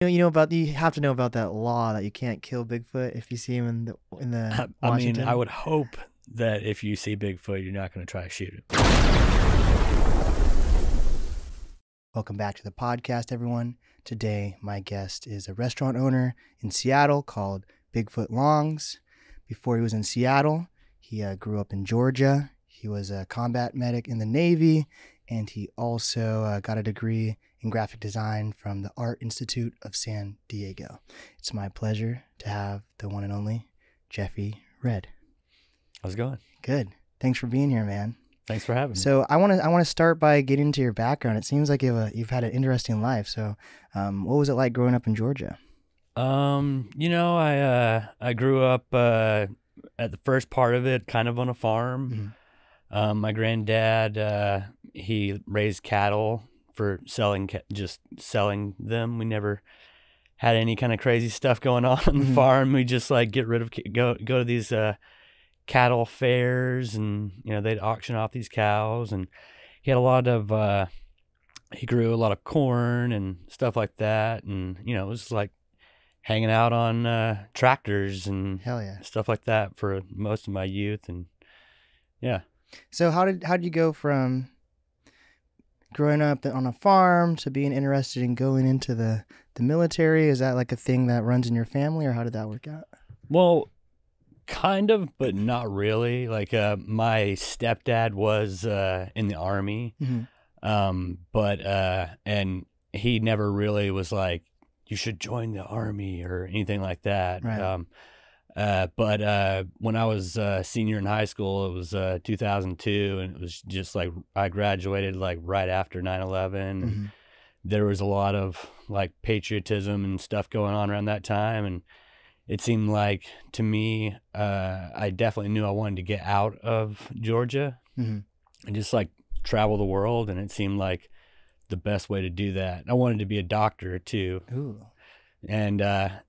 You have to know about that law that you can't kill Bigfoot if you see him in the I mean, Washington. I would hope that if you see Bigfoot, you're not going to try to shoot him. Welcome back to the podcast, everyone. Today, my guest is a restaurant owner in Seattle called Bigfoot Longs. Before he was in Seattle, he grew up in Georgia. He was a combat medic in the Navy, and he also got a degree in graphic design from the Art Institute of San Diego. It's my pleasure to have the one and only Geofrey Redd. How's it going? Good. Thanks for being here, man. Thanks for having me. So I want to start by getting into your background. It seems like you've had an interesting life. So, what was it like growing up in Georgia? I grew up at the first part of it kind of on a farm. Mm-hmm. My granddad, he raised cattle for selling them. We never had any kind of crazy stuff going on the Mm-hmm. farm. We just like go to these cattle fairs, and they'd auction off these cows, and he had he grew a lot of corn and stuff like that, and it was like hanging out on tractors and Hell yeah. stuff like that for most of my youth. And yeah. So how did you go from growing up on a farm to being interested in going into the military? Is that like a thing that runs in your family, or how did that work out? Well, kind of, but not really. Like my stepdad was in the Army, Mm-hmm. and he never really was like, you should join the Army or anything like that. Right. But when I was senior in high school, it was 2002, and it was just like I graduated like right after 9/11, and Mm-hmm. there was a lot of like patriotism and stuff going on around that time, and it seemed like to me, I definitely knew I wanted to get out of Georgia Mm-hmm. and just like travel the world, and it seemed like the best way to do that. I wanted to be a doctor too. Ooh. And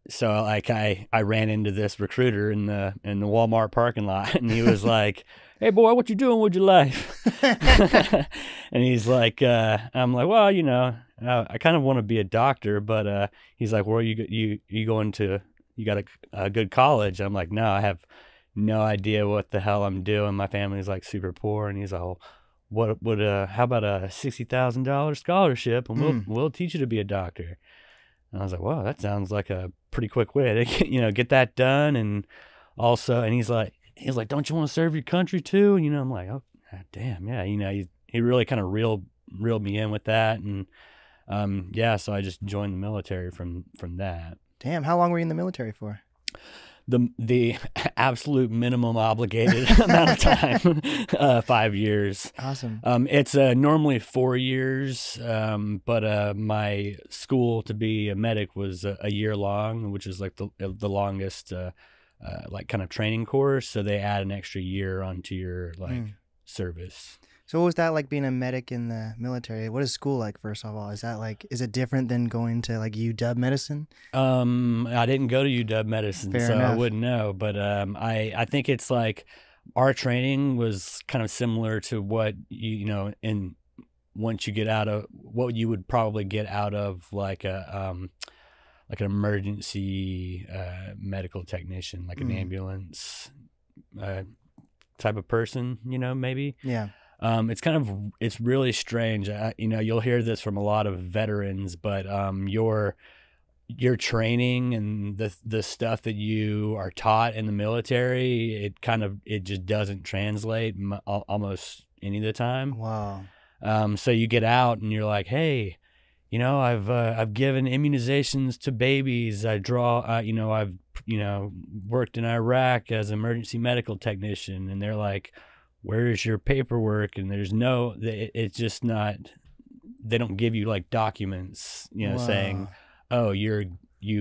so like I ran into this recruiter in the Walmart parking lot, and he was like, "Hey boy, what you doing with your life?" And he's like, I'm like, "Well, I kind of want to be a doctor," but he's like, "Where you going to? You got a good college?" I'm like, "No, I have no idea what the hell I'm doing. My family's like super poor." And he's like, "Oh, how about a $60,000 scholarship, and we'll teach you to be a doctor?" And I was like, "Wow, that sounds like a pretty quick way to get that done." And also, and he's like, "Don't you want to serve your country too?" And I'm like, "Oh, damn, yeah." He really kind of reeled me in with that, and so I just joined the military from that. Damn. How long were you in the military for? The absolute minimum obligated amount of time, 5 years. Awesome. It's normally 4 years, but my school to be a medic was a year long, which is like the longest like kind of training course. So they add an extra year onto your service. So what was that like being a medic in the military? What is school like, first of all? Is it different than going to like UW medicine? I didn't go to UW medicine, Fair so enough. I wouldn't know. But I think it's like our training was kind of similar to what once you get out of what you would probably get out of like an emergency medical technician, like an ambulance type of person, maybe. Yeah. It's really strange. You'll hear this from a lot of veterans, but your training and the stuff that you are taught in the military, it just doesn't translate almost any of the time. Wow. So you get out and you're like, "Hey, I've given immunizations to babies. I've worked in Iraq as an emergency medical technician," and they're like, "Where's your paperwork?" And it's just not, they don't give you like documents, Wow. saying, "Oh, you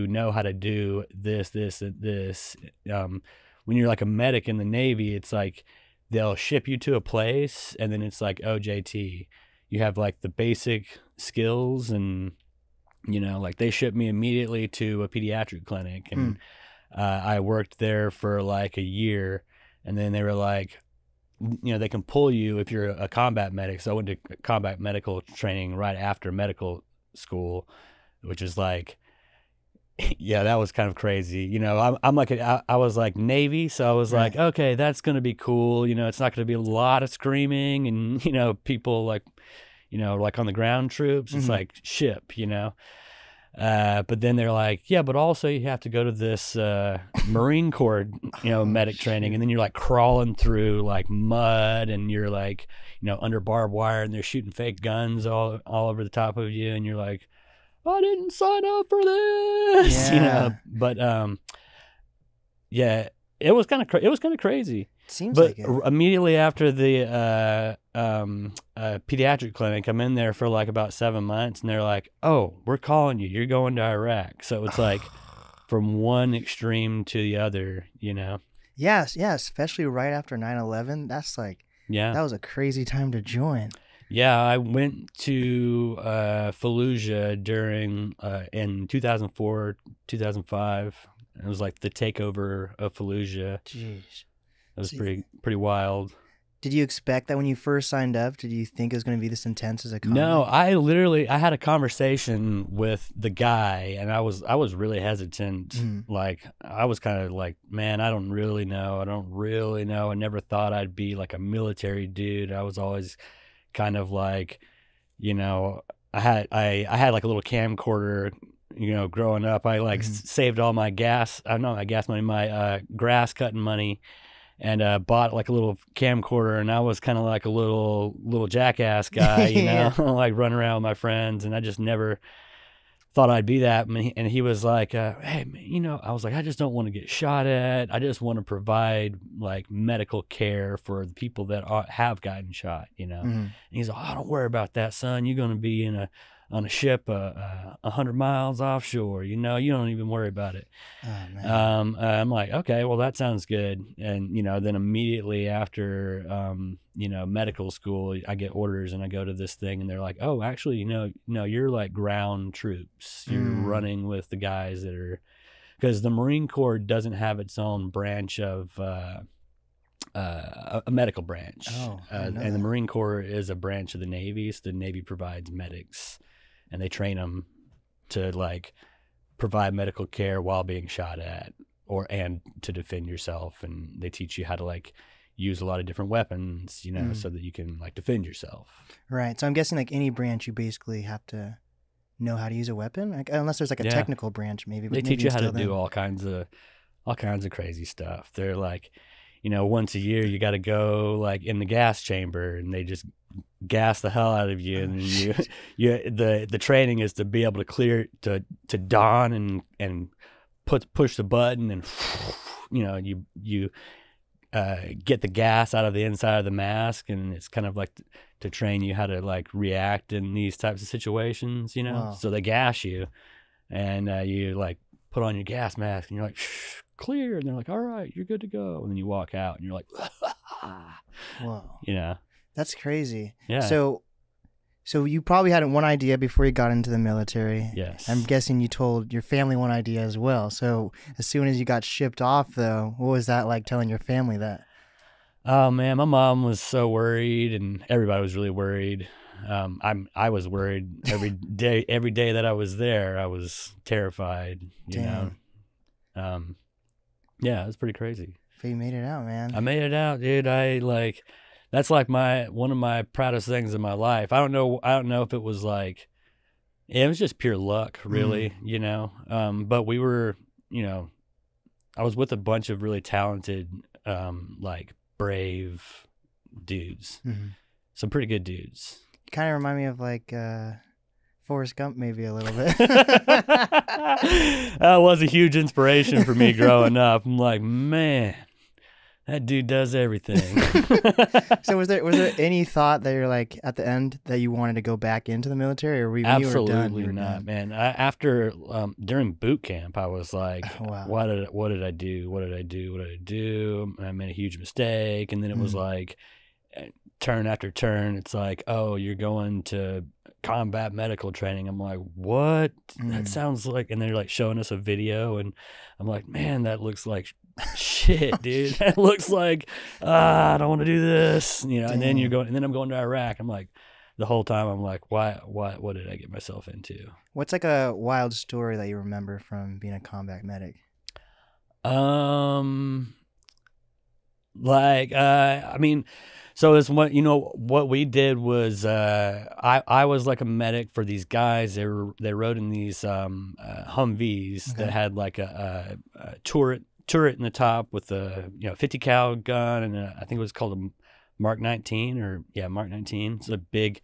know how to do this, and this." When you're like a medic in the Navy, it's like they'll ship you to a place, and then it's like, "Oh, JT, you have like the basic skills," and like they shipped me immediately to a pediatric clinic, and I worked there for like a year, and then they were like, they can pull you if you're a combat medic. So I went to combat medical training right after medical school, which is like, Yeah, that was kind of crazy. You know, I'm like, I was like Navy, so I was like, okay, that's going to be cool. You know, it's not going to be a lot of screaming and, you know, people like, you know, like on the ground troops. It's like ship, you know. But then they're like, yeah, but also you have to go to this Marine Corps, you know, medic training. And then you're like crawling through like mud and you're like, you know, under barbed wire and they're shooting fake guns all over the top of you. And you're like, I didn't sign up for this, you know. But yeah, it was kind of crazy. Seems but like it. Immediately after the pediatric clinic, I'm in there for like about 7 months, and they're like, "Oh, we're calling you. You're going to Iraq." So it's like from one extreme to the other, you know. Yes, especially right after 9/11. That's like, that was a crazy time to join. Yeah, I went to Fallujah during in 2004, 2005. It was like the takeover of Fallujah. Jeez. It was pretty wild. Did you expect that when you first signed up? Did you think it was going to be this intense as a combat? No, I had a conversation with the guy, and I was really hesitant. Like, I was kind of like, man, I don't really know. I never thought I'd be like a military dude. I was always kind of like, you know, I had like a little camcorder, you know, growing up. I like saved all my gas money, my grass cutting money, and bought like a little camcorder, and I was kind of like a little jackass guy, you know, like running around with my friends, and I just never thought I'd be that. And he was like, hey, man, you know, I was like, I just don't want to get shot at. I just want to provide like medical care for the people that have gotten shot, you know. And he's like, oh, don't worry about that, son. You're going to be on a ship 100 miles offshore, you know, you don't even worry about it. Oh, man. I'm like, okay, well, that sounds good. And, you know, then immediately after, you know, medical school, I get orders and I go to this thing and they're like, oh, actually, you know, no, you're like ground troops. You're running with the guys that are, because the Marine Corps doesn't have its own branch of, a medical branch. And the Marine Corps is a branch of the Navy. So the Navy provides medics. And they train them to like provide medical care while being shot at, and to defend yourself. And they teach you how to like use a lot of different weapons, you know, so that you can like defend yourself. Right. So I'm guessing like any branch, you basically have to know how to use a weapon, like, unless there's like a technical branch, maybe. But they teach you how to do all kinds of crazy stuff. They're like, you know, once a year you got to go like in the gas chamber, and they just gas the hell out of you, and the training is to be able to clear to don and push the button, and you know, you get the gas out of the inside of the mask, and it's kind of like to train you how to like react in these types of situations, you know. Wow. So they gas you, and you like put on your gas mask, and you're like, clear, and they're like, all right, you're good to go, and then you walk out, and you're like, whoa, you know. That's crazy. Yeah. So you probably had one idea before you got into the military. Yes. I'm guessing you told your family one idea as well. So as soon as you got shipped off, though, what was that like telling your family that? Oh man, my mom was so worried, and everybody was really worried. I was worried every day that I was there. I was terrified. You know. Yeah, it was pretty crazy. But you made it out, man. I made it out, dude. That's like one of my proudest things in my life. I don't know if it was like, it was just pure luck, really, you know. But we were, you know, I was with a bunch of really talented, like brave dudes, some pretty good dudes. You kind of remind me of like Forrest Gump, maybe a little bit. That was a huge inspiration for me growing up. I'm like, man, that dude does everything. So was there any thought that you're like at the end that you wanted to go back into the military, or absolutely not, man? After during boot camp, I was like, wow. what did I do? And I made a huge mistake, and then it was like turn after turn. It's like, oh, you're going to combat medical training. I'm like, what? That sounds like, and they're like showing us a video, and I'm like, man, that looks like shit, dude. That looks like I don't want to do this, you know. And then I'm going to Iraq. I'm like, the whole time I'm like, what did I get myself into? What's like a wild story that you remember from being a combat medic? I mean, so it's what, what we did was, I was like a medic for these guys. They rode in these, Humvees that had like a turret in the top with a, 50 cal gun. And I think it was called a Mark 19 Mark 19. So big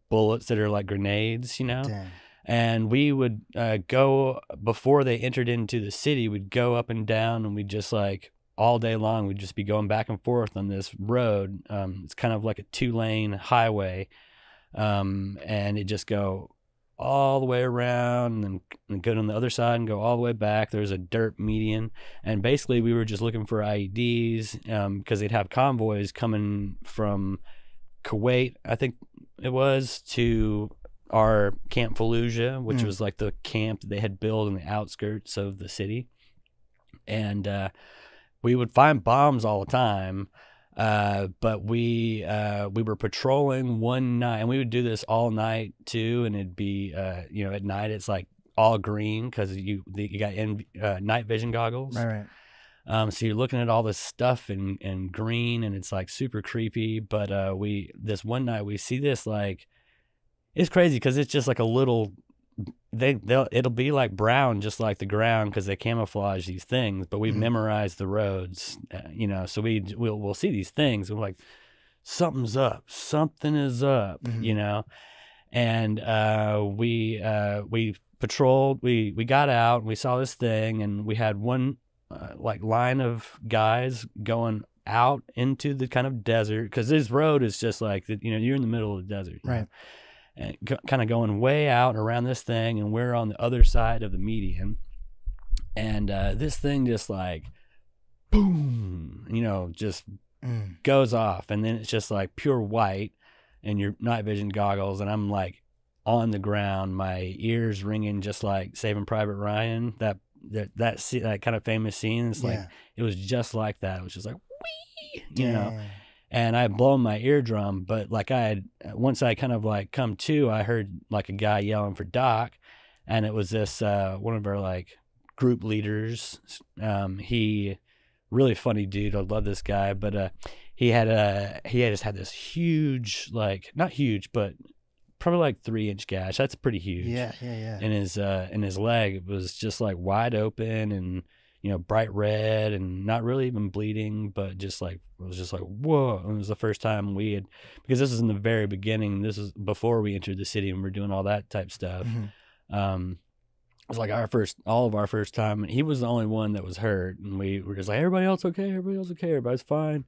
bullets that are like grenades, Damn. And we would, go before they entered into the city, we'd go up and down and we'd just like, all day long, we'd just be going back and forth on this road. It's kind of like a 2-lane highway. And it just go all the way around and go on the other side and go all the way back. There's a dirt median. And basically we were just looking for IEDs, because they'd have convoys coming from Kuwait, I think it was, to our Camp Fallujah, which was like the camp that they had built in the outskirts of the city. And, we would find bombs all the time, but we were patrolling one night, and we would do this all night too. And it'd be, at night it's like all green because you got night vision goggles. Right. So you're looking at all this stuff in green, and it's like super creepy. But this one night we see this, like, it's crazy because it's just like a little. It'll be like brown, just like the ground, because they camouflage these things. But we've memorized the roads, so we'll see these things. And we're like, something is up, And we patrolled. We got out and we saw this thing, and we had one like line of guys going out into the kind of desert, because this road is just like you're in the middle of the desert, right? And kind of going way out around this thing, and we're on the other side of the median, and this thing just like boom, just goes off, and then it's just like pure white and your night vision goggles, and I'm like on the ground, my ears ringing just like Saving Private Ryan, that kind of famous scene. It's like it was just like that. It was just like wee, And I had blown my eardrum, but like once I kind of like come to, I heard like a guy yelling for Doc, and it was this one of our like group leaders. He really funny dude. I love this guy, but he just had this huge, like not huge, but probably like 3-inch gash. That's pretty huge. Yeah. In his leg, it was just like wide open and bright red and not really even bleeding, but just like, it was just like, whoa. And it was the first time because this is in the very beginning. This is before we entered the city and we're doing all that type stuff. It was like all of our first time. And he was the only one that was hurt. And we were just like, everybody else okay? Everybody's fine. And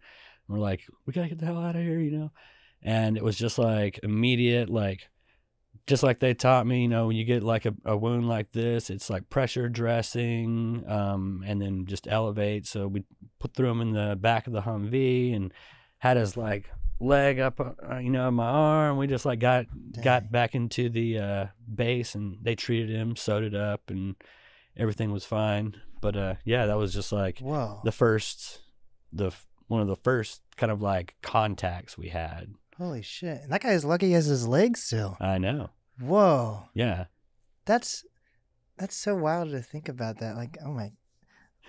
we're like, we got to get the hell out of here, And it was just like immediate, like, just like they taught me, when you get like a wound like this, it's like pressure dressing, and then just elevate. So we threw him in the back of the Humvee and had his like leg up, in my arm. We just like got back into the base, and they treated him, sewed it up, and everything was fine. But that was just like one of the first kind of like contacts we had. Holy shit! And that guy's lucky he has his legs still. I know. Whoa. Yeah. That's so wild to think about that. Like, oh my,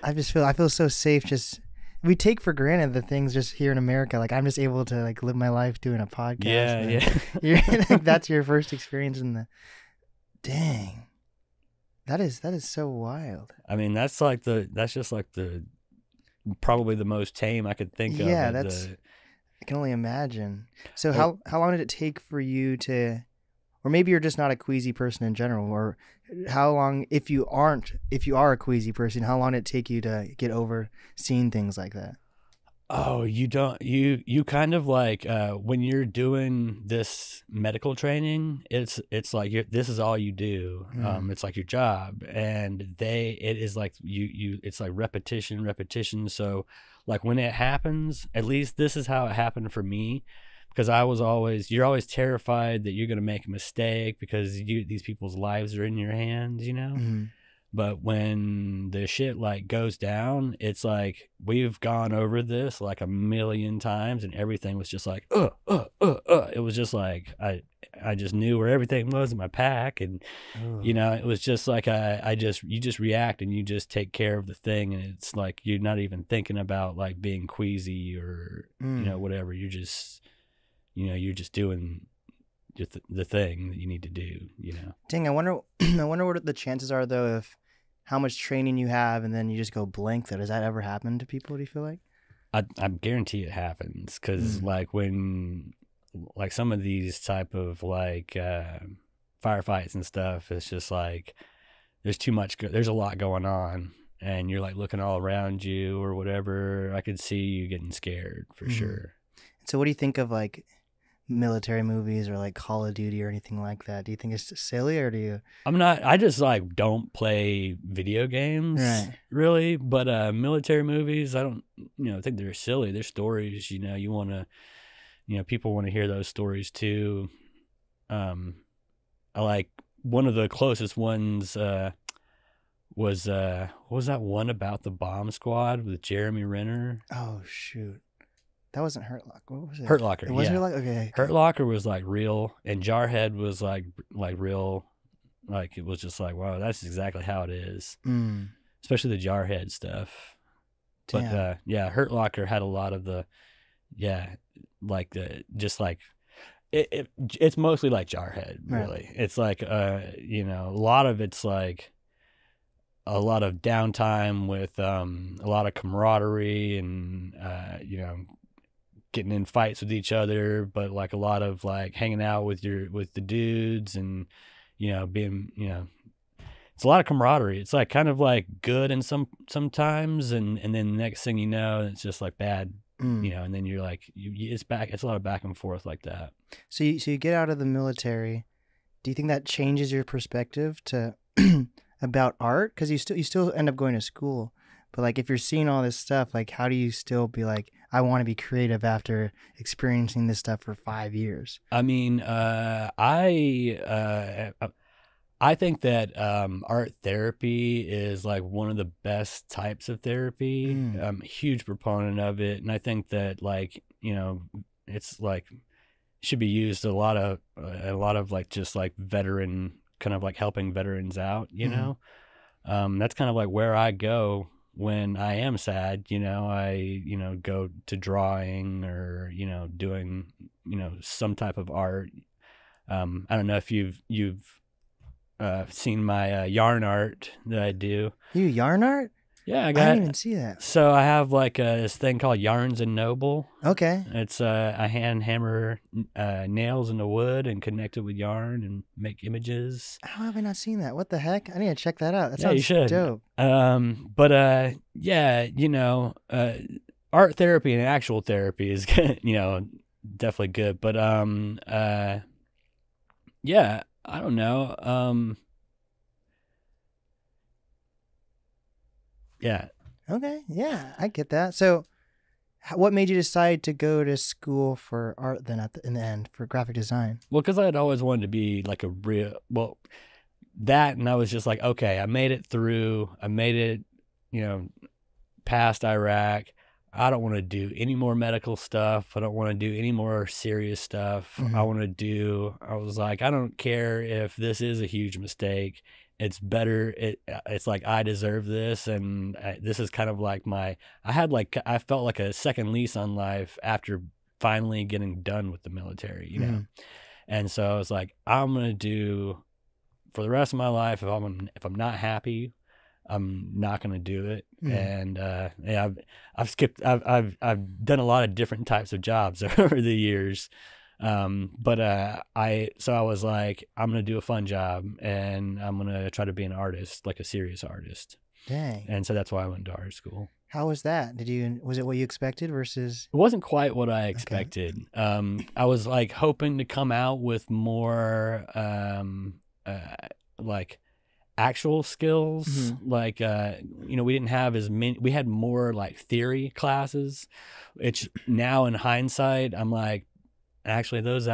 I feel so safe. Just, we take for granted the things just here in America. Like, I'm just able to like live my life doing a podcast. Yeah. Like, that's your first experience dang. That is so wild. I mean, that's just like probably the most tame I could think of. Yeah, I can only imagine. So how long did it take for you to, or maybe you're just not a queasy person in general, or how long, if you are a queasy person, how long did it take you to get over seeing things like that? Oh, you kind of like, when you're doing this medical training, it's like this is all you do. It's like your job, and it is like it's like repetition. So like when it happens, at least this is how it happened for me. Because you're always terrified that you're going to make a mistake because these people's lives are in your hands, But when the shit like goes down, it's like we've gone over this like a million times, and everything was just like It was just like I just knew where everything was in my pack, and Ooh. it was just like you just react and you just take care of the thing, and it's like you're not even thinking about like being queasy or whatever. You're just doing the thing that you need to do. Dang, I wonder I wonder what the chances are though if how much training you have and then you just go blank though. Does that ever happen to people, do you feel like? I guarantee it happens because like when like some of these type of like firefights and stuff, it's just like there's too much there's a lot going on, and you're like looking all around you or whatever. I could see you getting scared for sure. So what do you think of like military movies or like Call of Duty or anything like that? Do you think it's silly, or do you? I just like don't play video games really, but military movies, I don't think they're silly. They're stories, you want to people want to hear those stories too. I like one of the closest ones was what was that one about the bomb squad with Jeremy Renner? Oh shoot. That wasn't Hurt Locker. What was it? Hurt Locker. It was Hurt Locker? Okay. Hurt Locker was like real, and Jarhead was like real. Like it was just like, wow, that's exactly how it is. Especially the Jarhead stuff. Damn. But Hurt Locker had a lot of the, like the just like it's mostly like Jarhead really. Right. It's like a lot of it's like a lot of downtime with a lot of camaraderie and getting in fights with each other, but like a lot of like hanging out with the dudes and being it's a lot of camaraderie. It's like kind of like good and sometimes and then the next thing you know it's just like bad, and then you're like it's a lot of back and forth like that. So you get out of the military. Do you think that changes your perspective to about art? Because you still end up going to school, but like if you're seeing all this stuff, like how do you still be like, I want to be creative after experiencing this stuff for 5 years? I mean, I think that art therapy is like one of the best types of therapy. I'm a huge proponent of it, and I think that like it's like should be used a lot of like just like veteran kind of like helping veterans out. That's kind of like where I go when I am sad. I go to drawing or doing some type of art. I don't know if you've seen my yarn art that I do. You yarn art? Yeah, I didn't even see that. So I have like this thing called Yarns and Noble. Okay. It's I hand hammer nails into wood and connect it with yarn and make images. How have I not seen that? What the heck? I need to check that out. That sounds you should. Dope. But art therapy and actual therapy is definitely good. But I don't know. Yeah. Okay. Yeah, I get that. So what made you decide to go to school for art then in the end for graphic design? Well, because I had always wanted to be like that, and I was just like, okay, I made it through. I made it, past Iraq. I don't want to do any more medical stuff. I don't want to do any more serious stuff. I was like, I don't care if this is a huge mistake. It's better. It's like I deserve this, and this is kind of like I felt like a second lease on life after finally getting done with the military, And so I was like, I'm gonna do for the rest of my life. If I'm not happy, I'm not gonna do it. And I've done a lot of different types of jobs over the years. But I was like, I'm going to do a fun job and I'm going to try to be an artist, like a serious artist. Dang. And so that's why I went to art school. How was that? Was it what you expected versus? It wasn't quite what I expected. Okay. I was like hoping to come out with more, like actual skills. Like, we didn't have as many, we had more like theory classes, which now in hindsight, I'm like, actually, those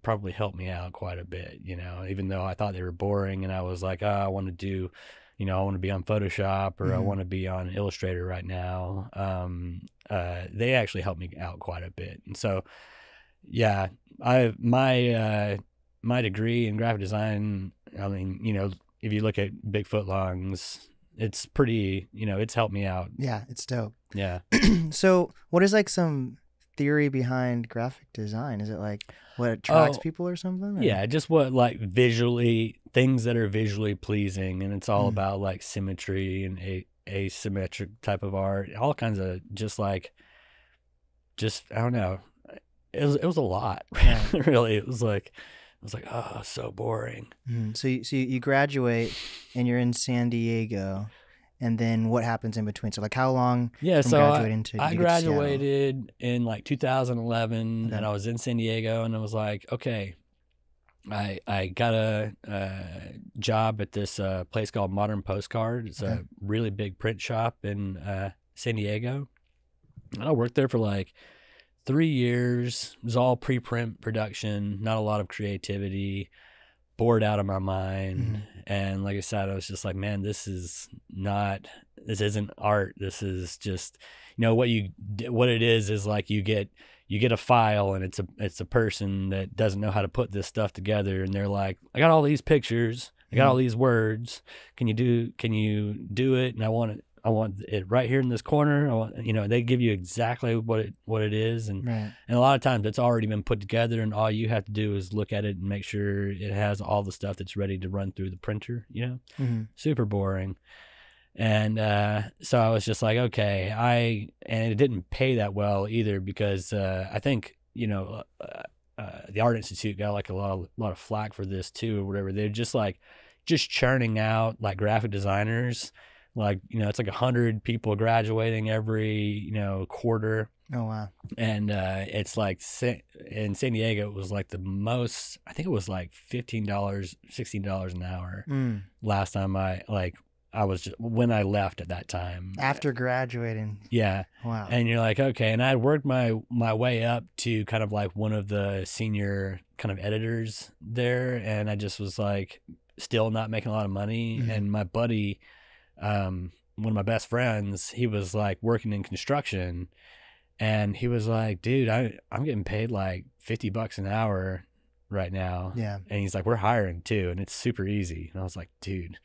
probably helped me out quite a bit, even though I thought they were boring and I was like, I want to do, you know, I want to be on Photoshop or I Mhm. want to be on Illustrator right now. They actually helped me out quite a bit. And so, yeah, my degree in graphic design, I mean, you know, if you look at Bigfoot Longs, it's pretty, you know, it's helped me out. Yeah, it's dope. Yeah. So, what is like some theory behind graphic design? Is it like what attracts Oh, people or something? Or? yeah, just what like visually things that are visually pleasing, and it's all Mm. about like symmetry and asymmetric type of art, all kinds of just I don't know. It was a lot, Right. really. It was like oh, so boring. So you graduate and you're in San Diego, and then what happens in between? So like how long Yeah, from so graduating to I you get to Seattle? graduated in like 2011, Okay. and I was in San Diego, and I was like, okay, I got a job at this place called Modern Postcard. It's Okay. a really big print shop in San Diego, and I worked there for like 3 years. It was all pre-print production, not a lot of creativity, bored out of my mind. And like I said, I was just like, man, this isn't art. This is just, you know, what it is like you get a file, and it's a person that doesn't know how to put this stuff together, and they're like, I got all these pictures, I got all these words, can you do it? And I want it right here in this corner. I want, you know, they give you exactly what it is, and Right. and a lot of times it's already been put together, and all you have to do is look at it and make sure it has all the stuff that's ready to run through the printer, you know. Super boring. And so I was just like, okay, and it didn't pay that well either, because I think, you know, the Art Institute got like a lot of flack for this too, or whatever. They're just churning out like graphic designers, like, you know, it's like 100 people graduating every, you know, quarter. Oh wow. And it's like in San Diego, it was like the most, I think it was like $15, $16 an hour last time I was just, when I left at that time. After graduating. Yeah. Wow. And you're like, okay. And I had worked my way up to kind of like one of the senior kind of editors there. And I just was like, still not making a lot of money. And my buddy, one of my best friends, he was like working in construction, and he was like, dude, I'm getting paid like $50 an hour right now. Yeah. And he's like, we're hiring too, and it's super easy. And I was like, dude.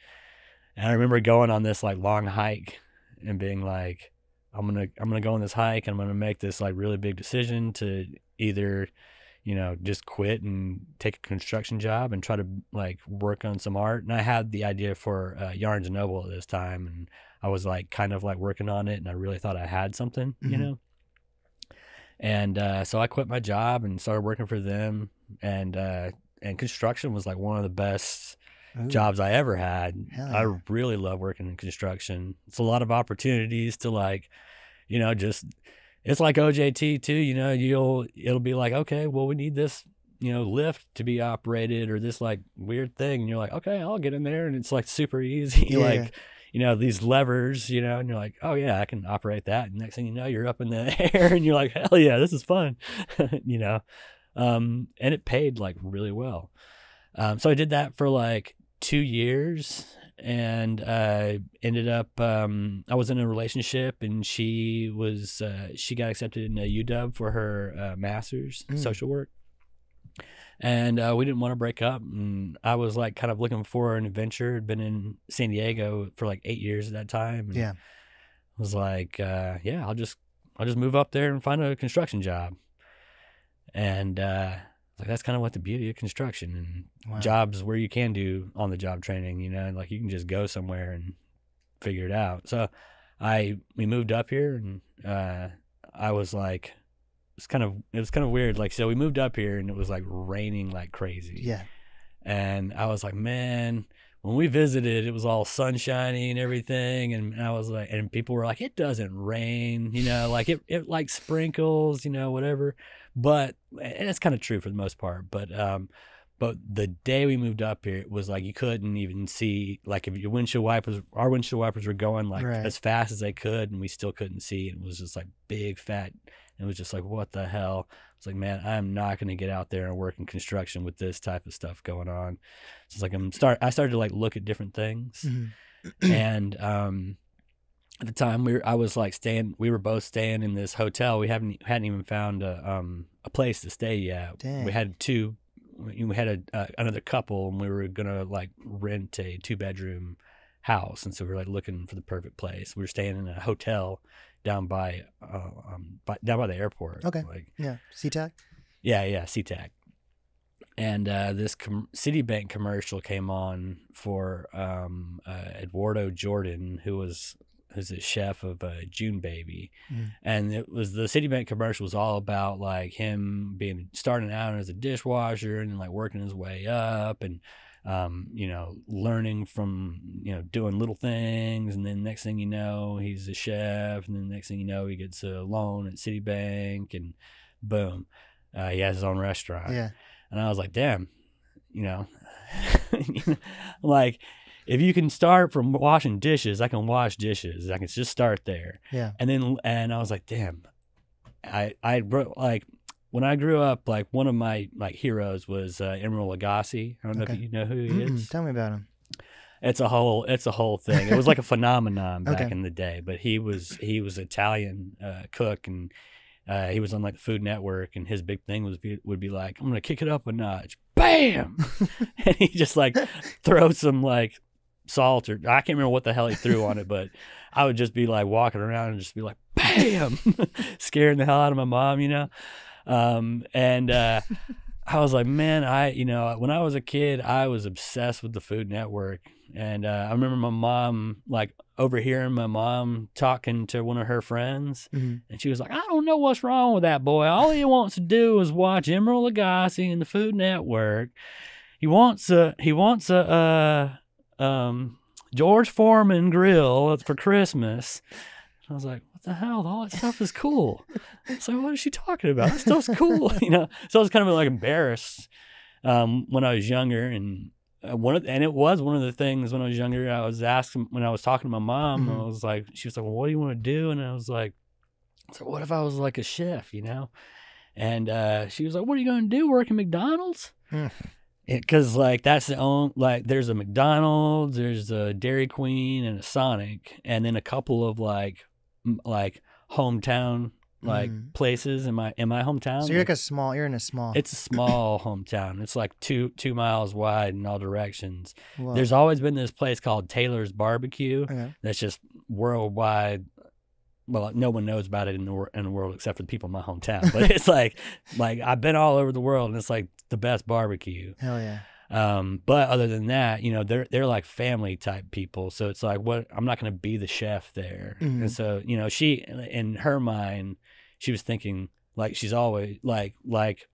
And I remember going on this like long hike and being like, I'm gonna go on this hike, and I'm gonna make this like really big decision to either, you know, just quit and take a construction job and try to like work on some art. And I had the idea for Yarns and Noble at this time, and I was like kind of like working on it, and I really thought I had something, you know. And so I quit my job and started working for them, and construction was like one of the best jobs I ever had. Yeah. I really love working in construction. It's a lot of opportunities to like, you know, just, it's like OJT too, you know, it'll be like, okay, well, we need this, you know, lift to be operated, or this like weird thing. And you're like, okay, I'll get in there. And it's like super easy. Yeah. Like, you know, these levers, you know, and you're like, oh yeah, I can operate that. And next thing you know, you're up in the air, and you're like, hell yeah, this is fun, you know? And it paid like really well. So I did that for like 2 years, and ended up, I was in a relationship, and she got accepted in UW for her master's in social work. And we didn't want to break up, and I was like kind of looking for an adventure. I'd been in San Diego for like 8 years at that time. And yeah. I was like, yeah, I'll just move up there and find a construction job. And like, that's kind of what the beauty of construction and jobs where you can do on the job training, you know, like you can just go somewhere and figure it out. So we moved up here, and I was like, it was kind of weird. Like, so we moved up here, and it was like raining like crazy. Yeah. And I was like, man, when we visited, it was all sunshiny and everything. And I was like, and people were like, it doesn't rain, you know, like it like sprinkles, you know, whatever. But, and it's kind of true for the most part. But the day we moved up here, it was like you couldn't even see, like if our windshield wipers were going like as fast as they could, and we still couldn't see. It was just like big fat. It was just like, what the hell? It's like, man, I'm not going to get out there and work in construction with this type of stuff going on. So it's like I started to like look at different things. And at the time we were both staying in this hotel. We hadn't even found a place to stay yet. Dang. We had another couple, and we were gonna like rent a 2-bedroom house, and so we were like looking for the perfect place. We were staying in a hotel down by the airport. Okay. Like, yeah. SeaTac? Yeah, SeaTac. And this Citibank commercial came on for Eduardo Jordan, who's a chef of June Baby. And it was the Citibank commercial was all about like him starting out as a dishwasher and like working his way up and learning from doing little things, and then next thing you know he's a chef, and then next thing you know he gets a loan at Citibank, and boom, he has his own restaurant. Yeah. And I was like, damn, like if you can start from washing dishes, I can wash dishes. I can just start there. Yeah. And I was like, damn, I like when I grew up, like one of my like heroes was Emeril Lagasse. I don't know if you know who he is. Tell me about him. It's a whole thing. It was like a phenomenon back in the day, but he was Italian cook, and he was on like the Food Network, and his big thing would be like, I'm gonna kick it up a notch, bam, and he just like throw some like salt, or I can't remember what the hell he threw on it, but I would just be like walking around and just be like, bam, scaring the hell out of my mom, and I was like, man, when I was a kid, I was obsessed with the Food Network. And I remember my mom, like overhearing my mom talking to one of her friends, and she was like, I don't know what's wrong with that boy. All he wants to do is watch Emeril Lagasse and the Food Network. He wants a George Foreman grill for Christmas. I was like, what the hell? All that stuff is cool. So what is she talking about? That stuff's cool, So I was kind of like embarrassed when I was younger, and it was one of the things when I was younger. I was asking when I was talking to my mom. I was like, she was like, well, what do you want to do? And I was like, so what if I was like a chef, And she was like, what are you going to do? Work at McDonald's? Because like that's the only, like there's a McDonald's, there's a Dairy Queen and a Sonic, and then a couple of like hometown places in my hometown. So you're in a small. It's a small hometown. It's like two miles wide in all directions. Whoa. There's always been this place called Taylor's Barbecue. Okay. That's just worldwide. Well, no one knows about it in the world except for the people in my hometown. But it's like I've been all over the world, and it's like the best barbecue. Hell yeah. But other than that, they're like family type people. So it's like, I'm not going to be the chef there. And so, she, in her mind, she was thinking like she's always like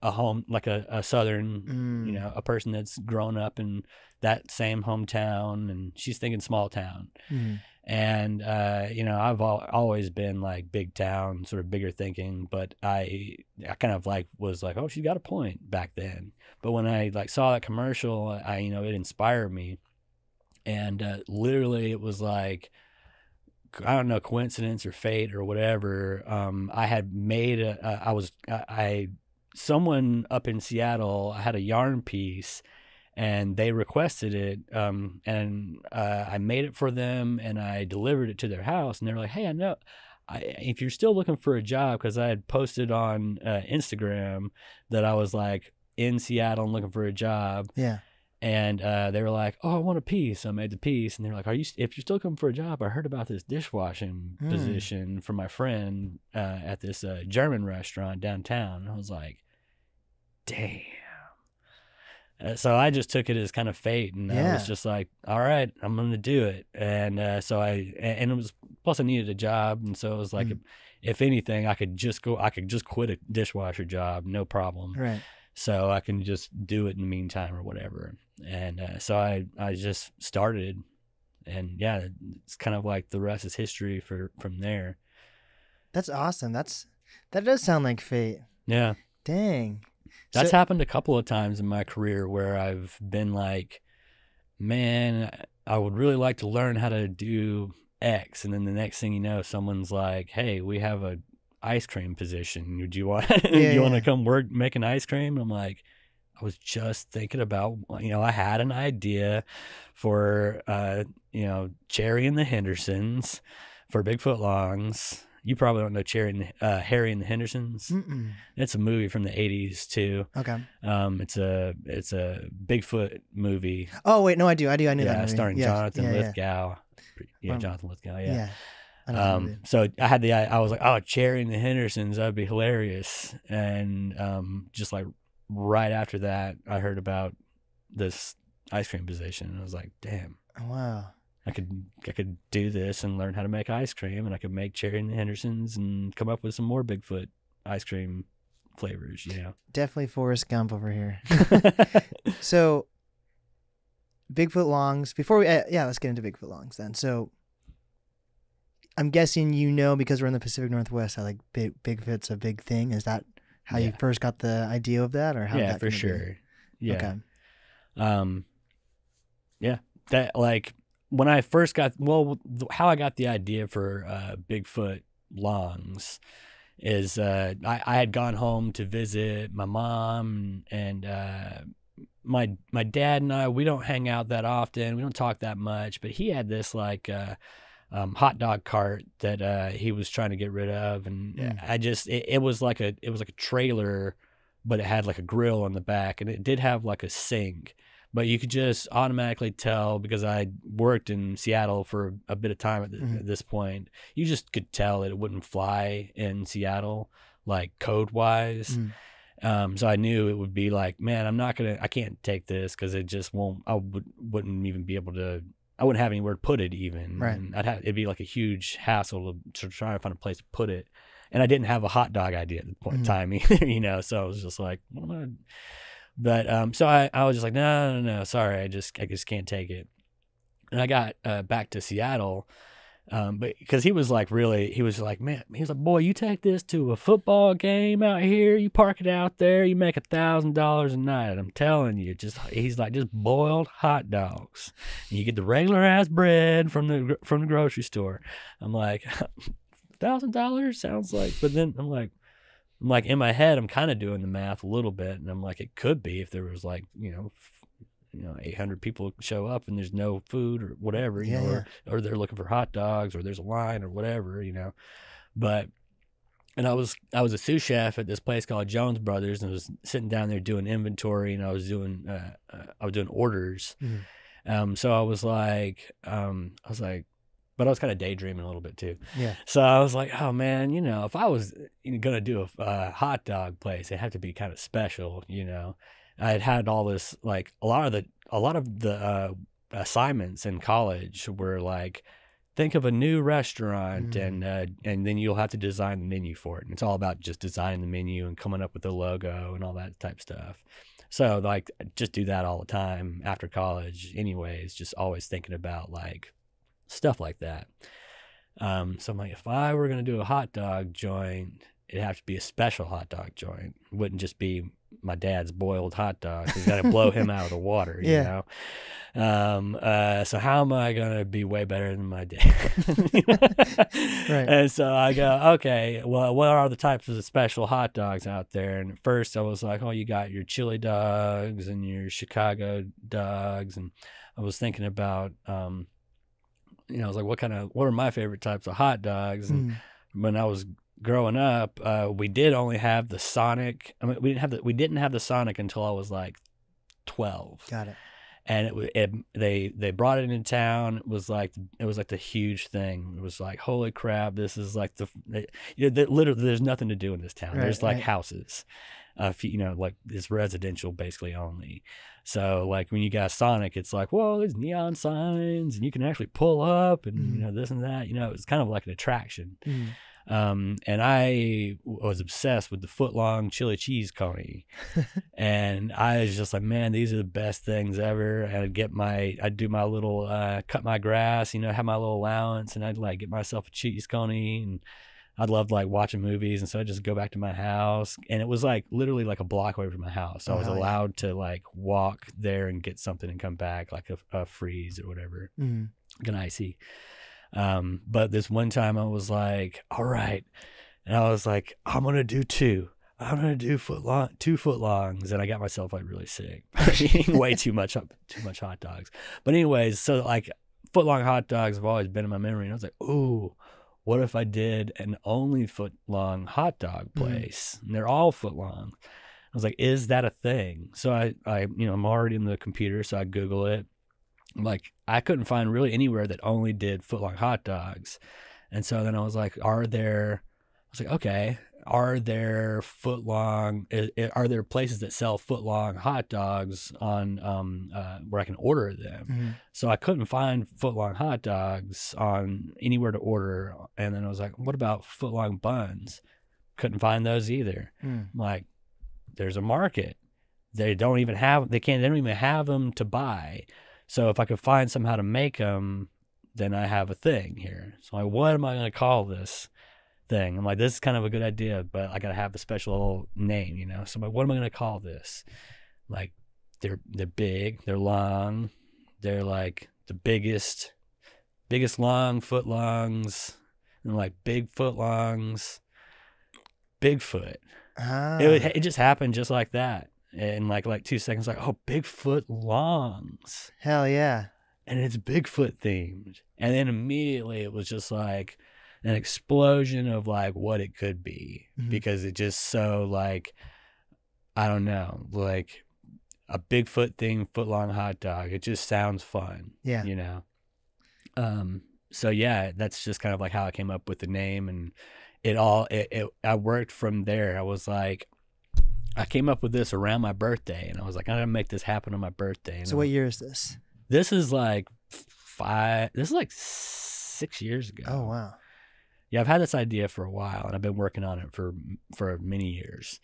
a home, like a Southern, a person that's grown up in that same hometown, and she's thinking small town. And, I've always been like big town, sort of bigger thinking, but I kind of like was like, oh, she's got a point back then. But when I like saw that commercial, it inspired me. And literally it was like, I don't know, coincidence or fate or whatever. I had made someone up in Seattle, I had a yarn piece, and they requested it, and I made it for them, and I delivered it to their house, and they were like, hey, I know, if you're still looking for a job, because I had posted on Instagram that I was like in Seattle and looking for a job. Yeah. And they were like, oh, I want a piece. I made the piece. And they were like, if you're still looking for a job, I heard about this dishwashing position from my friend at this German restaurant downtown. And I was like, damn. So I just took it as kind of fate, and I was just like, all right, I'm going to do it. And and it was, plus I needed a job. And so it was like, if anything, I could just quit a dishwasher job, no problem. Right. So I can just do it in the meantime or whatever. And so I just started, and yeah, it's kind of like the rest is history from there. That's awesome. That does sound like fate. Yeah. Dang. That's happened a couple of times in my career where I've been like, man, I would really like to learn how to do X. And then the next thing you know, someone's like, hey, we have a ice cream position. Do you want to come work making ice cream? And I'm like, was just thinking about, I had an idea for, Cherry and the Hendersons for Bigfoot Longs. You probably don't know Harry and the Hendersons. Mm-mm. It's a movie from the 80s too. Okay. It's a Bigfoot movie. Oh wait, no, I knew that movie. Starring Jonathan Lithgow. Jonathan Lithgow. Yeah. I know that movie. So I was like, oh, Cherry and the Hendersons, that'd be hilarious. And just like right after that, I heard about this ice cream position, and I was like, damn. Wow. I could do this and learn how to make ice cream, and I could make Cherry and the Hendersons and come up with some more Bigfoot ice cream flavors, Definitely Forrest Gump over here. So Bigfoot Longs, before we, let's get into Bigfoot Longs then. So I'm guessing because we're in the Pacific Northwest, how like Bigfoot's a big thing. Is that how you first got the idea of that, or how? Yeah, for sure. Be? Yeah. Okay. Yeah. That like when I first how I got the idea for Bigfoot Longs is I had gone home to visit my mom, and my dad and I, we don't hang out that often. We don't talk that much, but he had this like hot dog cart that he was trying to get rid of, and it was like a trailer, but it had like a grill on the back, and it did have like a sink. But you could just automatically tell, because I worked in Seattle for a bit of time at this point, you just could tell that it wouldn't fly in Seattle, like code-wise. So I knew it would be like, man, I can't take this because it just won't, wouldn't even be able to, I wouldn't have anywhere to put it even. Right. And it'd be like a huge hassle to try to find a place to put it. And I didn't have a hot dog idea at the point in time either, so I was just like, what am I? But so I was just like, no, sorry, I just can't take it. And I got back to Seattle, but because he was like, man, he was like, boy, you take this to a football game out here, you park it out there, you make $1,000 a night. I'm telling you, he's like, just boiled hot dogs, and you get the regular ass bread from the grocery store. I'm like, $1,000 sounds like, but then I'm like in my head, I'm kind of doing the math a little bit, and I'm like, it could be if there was like, 800 people show up and there's no food or whatever, or they're looking for hot dogs, or there's a line or whatever, But, and I was a sous chef at this place called Jones Brothers, and I was sitting down there doing inventory, and I was doing orders. So I was like, but I was kind of daydreaming a little bit too. Yeah. So I was like, oh man, if I was gonna do a hot dog place, it had to be kind of special. I had all this, like a lot of the assignments in college were like, think of a new restaurant, and then you'll have to design the menu for it. And it's all about just designing the menu and coming up with the logo and all that type of stuff. So like, just do that all the time after college anyways, just always thinking about like stuff like that. So I'm like, if I were going to do a hot dog joint, it'd have to be a special hot dog joint. It wouldn't just be my dad's boiled hot dog. He's got to blow him out of the water, you know? So how am I going to be way better than my dad? Right. And so I go, okay, well, what are the types of special hot dogs out there? And at first I was like, oh, you got your chili dogs and your Chicago dogs. And I was thinking about, I was like, what are my favorite types of hot dogs? And when I was growing up, we did only have the Sonic. I mean, we didn't have the Sonic until I was like 12. Got it. And they brought it in town. It was like the huge thing. It was like, holy crap, this is like literally there's nothing to do in this town. Right, there's like houses, like it's residential basically only. So like when you got Sonic, it's like, whoa, there's neon signs and you can actually pull up and this and that. It's kind of like an attraction. And I was obsessed with the foot-long chili cheese coney. And I was just like, man, these are the best things ever. And I'd do my little, cut my grass, have my little allowance, and I'd like get myself a cheese coney, and I'd love like watching movies. And so I'd just go back to my house, and it was like literally like a block away from my house. So I was allowed to like walk there and get something and come back, like a freeze or whatever, like an icy. But this one time I was like, all right. And I was like, I'm going to do 2. I'm gonna do 2 foot longs, and I got myself like really sick eating way too much hot dogs. But anyways, so like foot long hot dogs have always been in my memory, and I was like, ooh, what if I did an only foot long hot dog place? And they're all foot long. I was like, is that a thing? So I I'm already in the computer, so I Google it. Like, I couldn't find really anywhere that only did foot long hot dogs. And so then I was like, are there places that sell foot long hot dogs on where I can order them? So I couldn't find foot long hot dogs on anywhere to order. And then I was like, what about foot long buns? Couldn't find those either. I'm like, there's a market. They don't even have them to buy. So if I could find somehow to make them, then I have a thing here. So I'm like, what am I going to call this thing? I'm like, this is kind of a good idea, but I got to have a special name, So I'm like, what am I going to call this? Like, they're big, they're long, they're like the biggest long foot longs, and like big foot longs, Bigfoot. It just happened just like that. In like 2 seconds, like, oh, Bigfoot Longs. Hell yeah. And it's Bigfoot themed. And then immediately it was just like an explosion of like what it could be. Because it just so like, I don't know, like a Bigfoot themed foot long hot dog. It just sounds fun. Yeah. So yeah, that's just kind of like how I came up with the name, and I worked from there. I was like, I came up with this around my birthday, and I was like, I gotta make this happen on my birthday. And so what year is this? This is like 6 years ago. Oh, wow. Yeah, I've had this idea for a while, and I've been working on it for many years.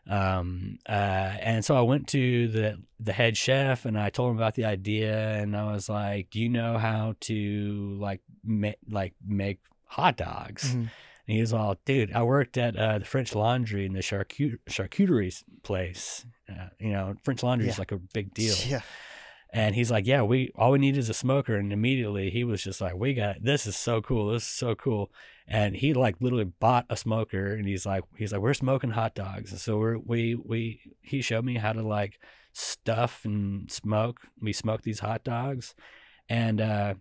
And so I went to the head chef, and I told him about the idea, and I was like, do you know how to make hot dogs? And he was all, dude, I worked at the French Laundry in the charcuterie place. French Laundry is like a big deal. Yeah. And he's like, yeah, all we need is a smoker. And immediately he was just like, this is so cool. This is so cool. And he like literally bought a smoker, and he's like, we're smoking hot dogs. And so he showed me how to like stuff and smoke. We smoke these hot dogs. And the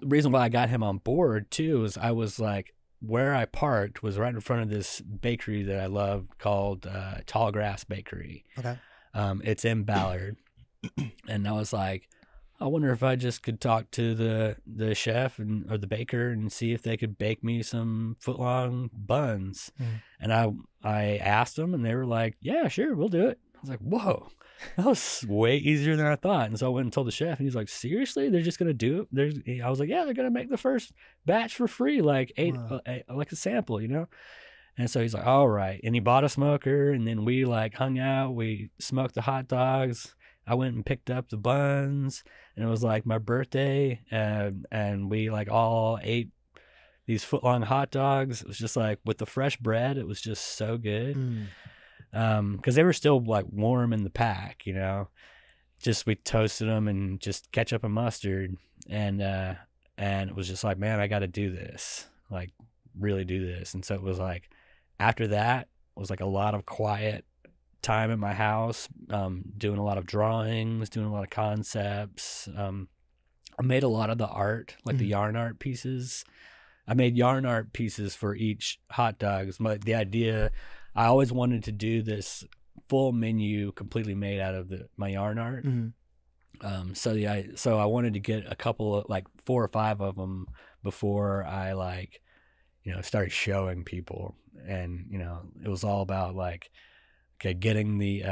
reason why I got him on board too is I was like, where I parked was right in front of this bakery that I love called Tall Grass Bakery. Okay. It's in Ballard. And I was like, I wonder if I just could talk to the chef or the baker and see if they could bake me some foot-long buns. And I asked them, and they were like, yeah, sure, we'll do it. I was like, whoa, that was way easier than I thought. And so I went and told the chef, and he's like, seriously? They're just going to do it? I was like, yeah, they're going to make the first batch for free, like like a sample, And so he's like, all right. And he bought a smoker, and then we like hung out. We smoked the hot dogs. I went and picked up the buns, and it was like my birthday, and we like all ate these foot-long hot dogs. It was just like with the fresh bread, it was just so good. Because they were still like warm in the pack, just we toasted them and just ketchup and mustard, and it was just like, man, I got to do this, like really do this. And so it was like, after that it was like a lot of quiet time in my house, doing a lot of drawings, doing a lot of concepts. I made a lot of the art, like the yarn art pieces. I made yarn art pieces for each hot dogs. The idea, I always wanted to do this full menu completely made out of my yarn art. So I wanted to get a couple of like 4 or 5 of them before I like, started showing people. And, it was all about like, okay, getting the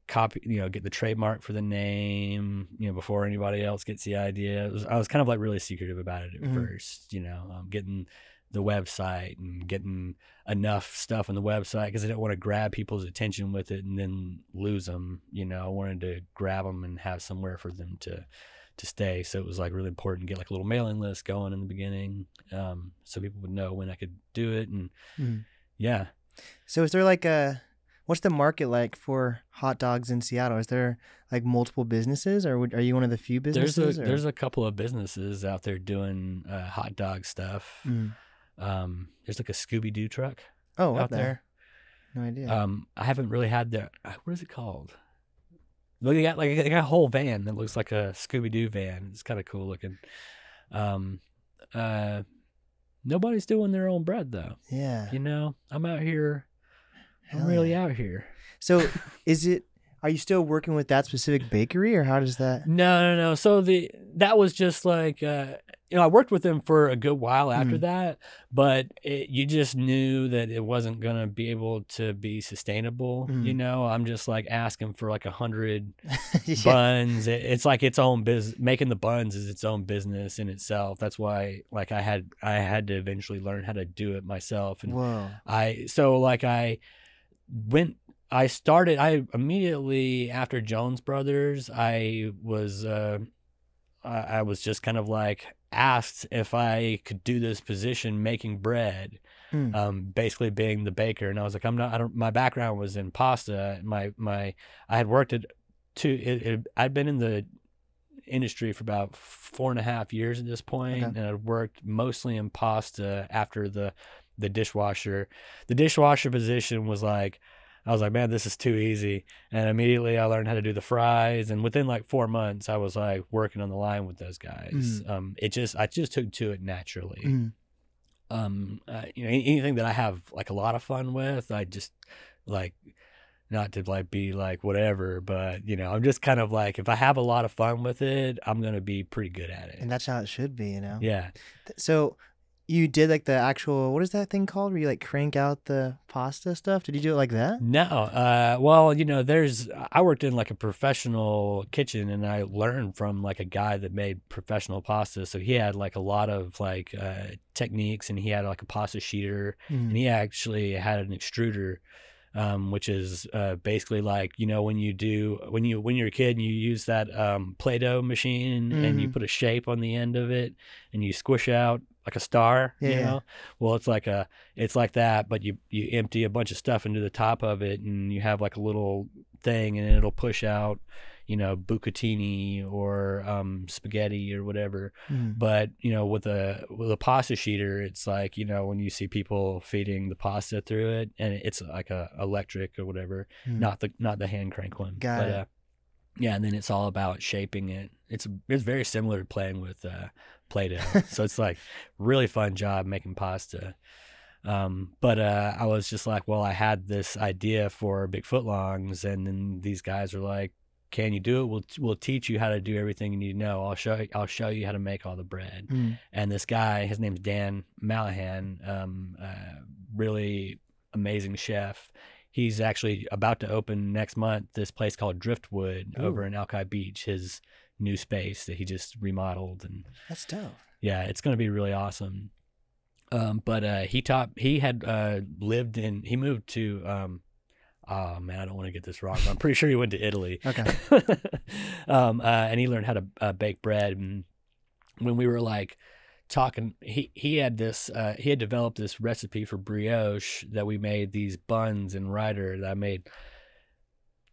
copy, get the trademark for the name, before anybody else gets the idea. I was kind of like really secretive about it at first, getting the website and getting enough stuff on the website, because I didn't want to grab people's attention with it and then lose them. I wanted to grab them and have somewhere for them to stay. So it was like really important to get like a little mailing list going in the beginning, so people would know when I could do it. And yeah. So is there like what's the market like for hot dogs in Seattle? Is there like multiple businesses, or are you one of the few businesses? There's a couple of businesses out there doing hot dog stuff. There's like a Scooby-Doo truck out there. No idea. I haven't really had the what is it called? Well, they got a whole van that looks like a Scooby-Doo van. It's kind of cool looking. Um, Nobody's doing their own bread though. Yeah. You know, I'm out here. I'm Hell really yeah. out here. So are you still working with that specific bakery, or how does that? No. So that was just like, I worked with them for a good while after that, but you just knew that it wasn't going to be able to be sustainable. You know, I'm just like asking for like 100 buns. It's like its own business. Making the buns is its own business in itself. That's why like I had to eventually learn how to do it myself. And Whoa. I immediately after Jones Brothers, I was just kind of like asked if I could do this position making bread, basically being the baker. And I was like, my background was in pasta. I had worked I'd been in the industry for about 4.5 years at this point, and I'd worked mostly in pasta after the dishwasher. The dishwasher position was like, I was like, man, this is too easy. And immediately I learned how to do the fries. And within like 4 months, I was like working on the line with those guys. I just took to it naturally. Anything that I have like a lot of fun with, I just like, not to like be like whatever, but I'm just kind of like, if I have a lot of fun with it, I'm going to be pretty good at it. And that's how it should be, Yeah. So you did like the actual, what is that thing called where you like crank out the pasta stuff? Did you do it like that? No. Well, I worked in like a professional kitchen, and I learned from like a guy that made professional pasta. So he had like a lot of like techniques, and he had like a pasta sheeter, and he actually had an extruder, which is basically like, when you're a kid and you use that Play-Doh machine and you put a shape on the end of it and you squish out like a star, you know? Well, it's like that, but you empty a bunch of stuff into the top of it, and you have like a little thing, and it'll push out, bucatini or spaghetti or whatever. But with a pasta sheeter, it's like, when you see people feeding the pasta through it, and it's like a electric or whatever, not the hand crank one. Got it. Yeah, and then it's all about shaping it. It's very similar to playing with Play-Doh. So it's like really fun job making pasta. But I was just like, well, I had this idea for Bigfoot Longs, and then these guys are like, can you do it? We'll teach you how to do everything you need to know. I'll show you how to make all the bread. And this guy, his name's Dan Malahan, really amazing chef. He's actually about to open next month this place called Driftwood over in Alki Beach, his new space that he just remodeled. And that's dope. Yeah, it's going to be really awesome. But he moved to, oh man, I don't want to get this wrong, but I'm pretty sure he went to Italy. Okay. And he learned how to bake bread. And when we were like talking, he had developed this recipe for brioche that we made these buns in Ryder that I made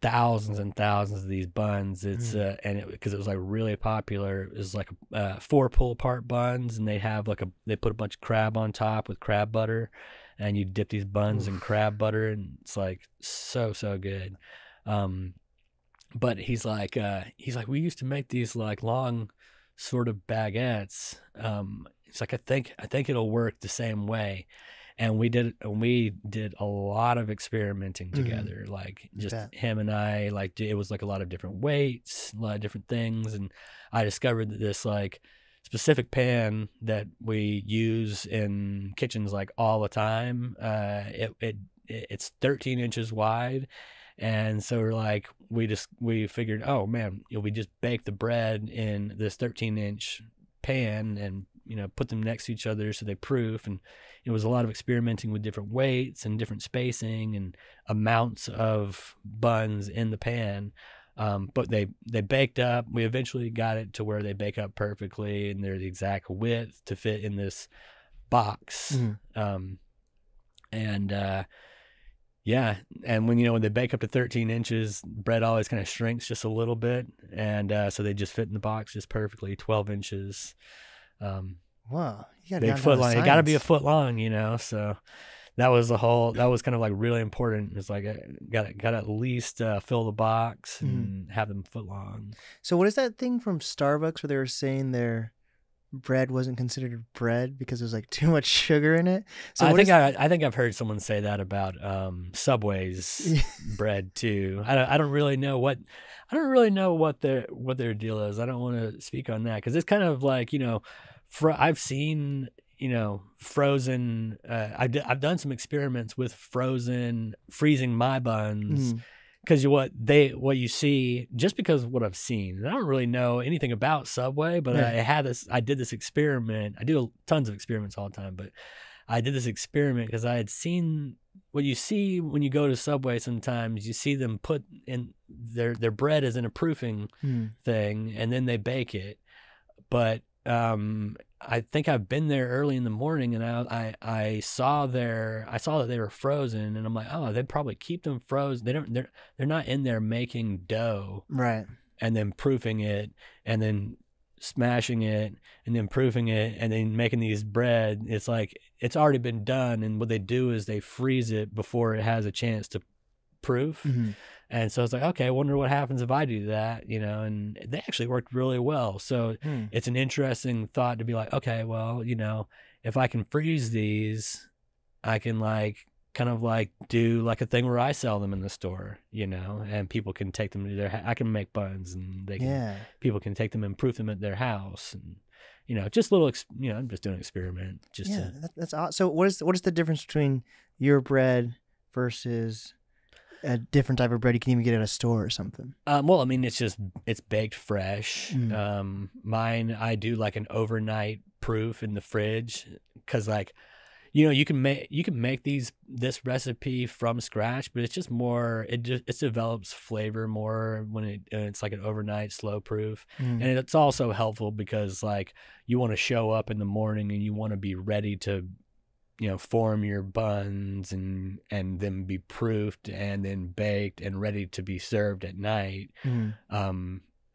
thousands and thousands of these buns. It's because it was like really popular. It was like 4 pull apart buns, and they put a bunch of crab on top with crab butter, and you dip these buns in crab butter, and it's like so good. But he's like we used to make these like long sort of baguettes. It's like I think it'll work the same way. And we did a lot of experimenting together, like just him and I, like it was like a lot of different weights, a lot of different things. And I discovered that this like specific pan that we use in kitchens like all the time, it's 13 inches wide. And so we're like, we figured, oh man, we just bake the bread in this 13-inch pan and, put them next to each other so they proof. And it was a lot of experimenting with different weights and different spacing and amounts of buns in the pan. But they baked up. We eventually got it to where they bake up perfectly, and they're the exact width to fit in this box. Yeah, and when they bake up to 13 inches, bread always kind of shrinks just a little bit, and so they just fit in the box just perfectly, 12 inches. Wow, you got big foot long. It got to be a foot long, so that was kind of like really important. It's like got to at least fill the box and have them foot long. So what is that thing from Starbucks where they were saying their bread wasn't considered bread because there's like too much sugar in it? So I think I've heard someone say that about Subway's bread too. I don't really know what their deal is. I don't want to speak on that because it's kind of like, you know, I've seen, you know, frozen. I've done some experiments with freezing my buns. Because what you see, just because of what I've seen, and I don't really know anything about Subway, but I did this experiment. I do tons of experiments all the time, but I did this experiment because I had seen what you see when you go to Subway. Sometimes you see them put in their bread is in a proofing thing, and then they bake it. But I think I've been there early in the morning, and I saw that they were frozen, and I'm like, oh, they probably keep them frozen. They're not in there making dough, right, and then proofing it, and then smashing it, and then proofing it, and then making these bread. It's like it's already been done, and what they do is they freeze it before it has a chance to proof. And so it's like, okay, I wonder what happens if I do that, you know, and they actually worked really well. So it's an interesting thought to be like, okay, well, you know, if I can freeze these, I can like kind of like do like a thing where I sell them in the store, you know, and people can take them to I can make buns, and people can take them and proof them at their house, and, you know, just little, you know, I'm just doing an experiment. That's awesome. So what is the difference between your bread versus a different type of bread you can even get at a store or something? Well, I mean, it's baked fresh. Mine, I do like an overnight proof in the fridge, because like, you know, you can make this recipe from scratch, but it's just more, it develops flavor more when it's like an overnight slow proof. And it's also helpful because like you want to show up in the morning and you want to be ready to, you know, form your buns and then be proofed and then baked and ready to be served at night,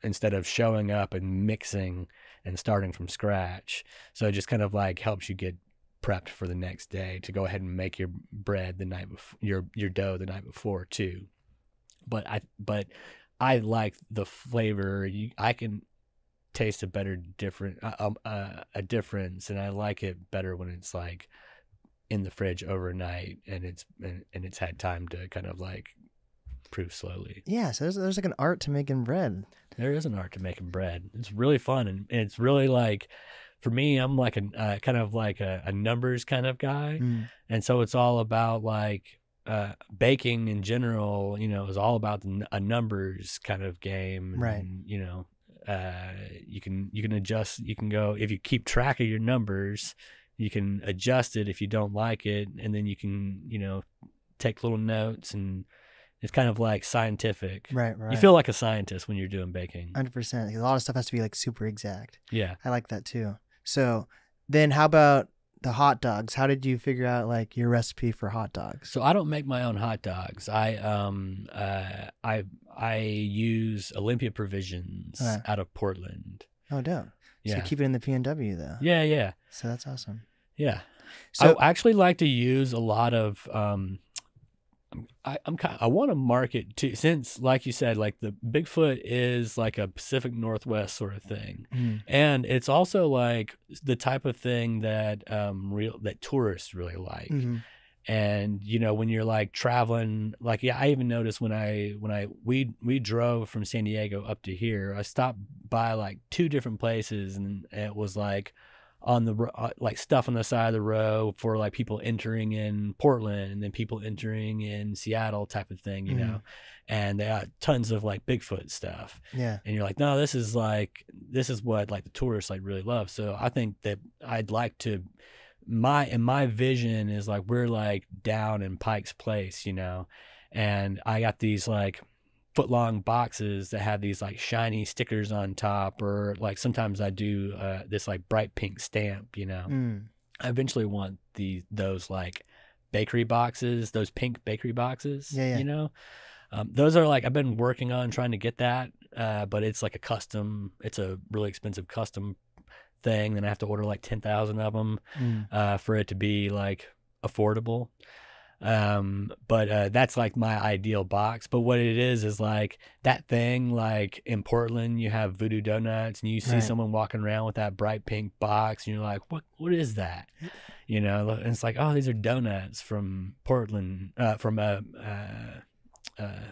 instead of showing up and mixing and starting from scratch. So it just kind of like helps you get prepped for the next day to go ahead and make your bread the night before, your dough the night before too. But I like the flavor. I can taste a difference, and I like it better when it's like in the fridge overnight and it's had time to kind of like proof slowly. Yeah, so there's like an art to making bread. There is an art to making bread. It's really fun, and it's really like, for me, I'm like a kind of like a numbers kind of guy, and so it's all about like baking in general. You know, is all about a numbers kind of game, right? And, you know, you can adjust. You can go, if you keep track of your numbers, you can adjust it if you don't like it, and then you can, you know, take little notes, and it's kind of like scientific. Right. You feel like a scientist when you're doing baking. 100%. A lot of stuff has to be like super exact. Yeah. I like that too. So then how about the hot dogs? How did you figure out like your recipe for hot dogs? So I don't make my own hot dogs. I use Olympia Provisions out of Portland. Oh, dope. Yeah. So you keep it in the PNW though. Yeah. So that's awesome. Yeah. So I actually like to use a lot of I want to market too, since like you said, like the Bigfoot is like a Pacific Northwest sort of thing, and it's also like the type of thing that that tourists really like. And you know, when you're like traveling, like I even noticed when we drove from San Diego up to here, I stopped by like 2 different places, and it was like on the like stuff on the side of the road for like people entering in Portland and then people entering in Seattle type of thing, you know, and they got tons of like Bigfoot stuff. Yeah. And you're like, no, this is what like the tourists like really love. So I think that I'd like to, my vision is like, we're like down in Pike's Place, you know, and I got these like foot-long boxes that have these like shiny stickers on top, or like sometimes I do this like bright pink stamp, you know. I eventually want those like bakery boxes, those pink bakery boxes. You know, those are like, I've been working on trying to get that, but it's like it's a really expensive custom thing. Then I have to order like 10,000 of them for it to be like affordable. But that's like my ideal box. But what it is like that thing, like in Portland, you have Voodoo Donuts and you see someone walking around with that bright pink box and you're like, what is that? You know, and it's like, oh, these are donuts from Portland, from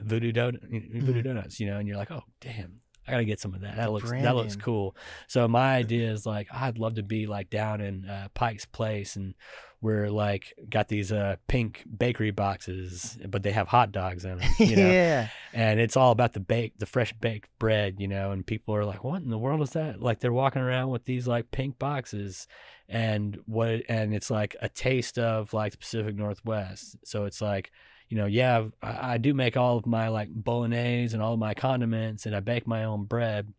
Voodoo Donuts, you know, and you're like, oh, damn, I gotta get some of that. That looks cool. So my idea is like, I'd love to be like down in Pike's Place, and we're like got these pink bakery boxes, but they have hot dogs in them, you know? Yeah. And it's all about the fresh baked bread, you know, and people are like, what in the world is that? Like they're walking around with these like pink boxes, and it's like a taste of like the Pacific Northwest. So it's like, you know, yeah, I do make all of my like bolognese and all of my condiments, and I bake my own bread,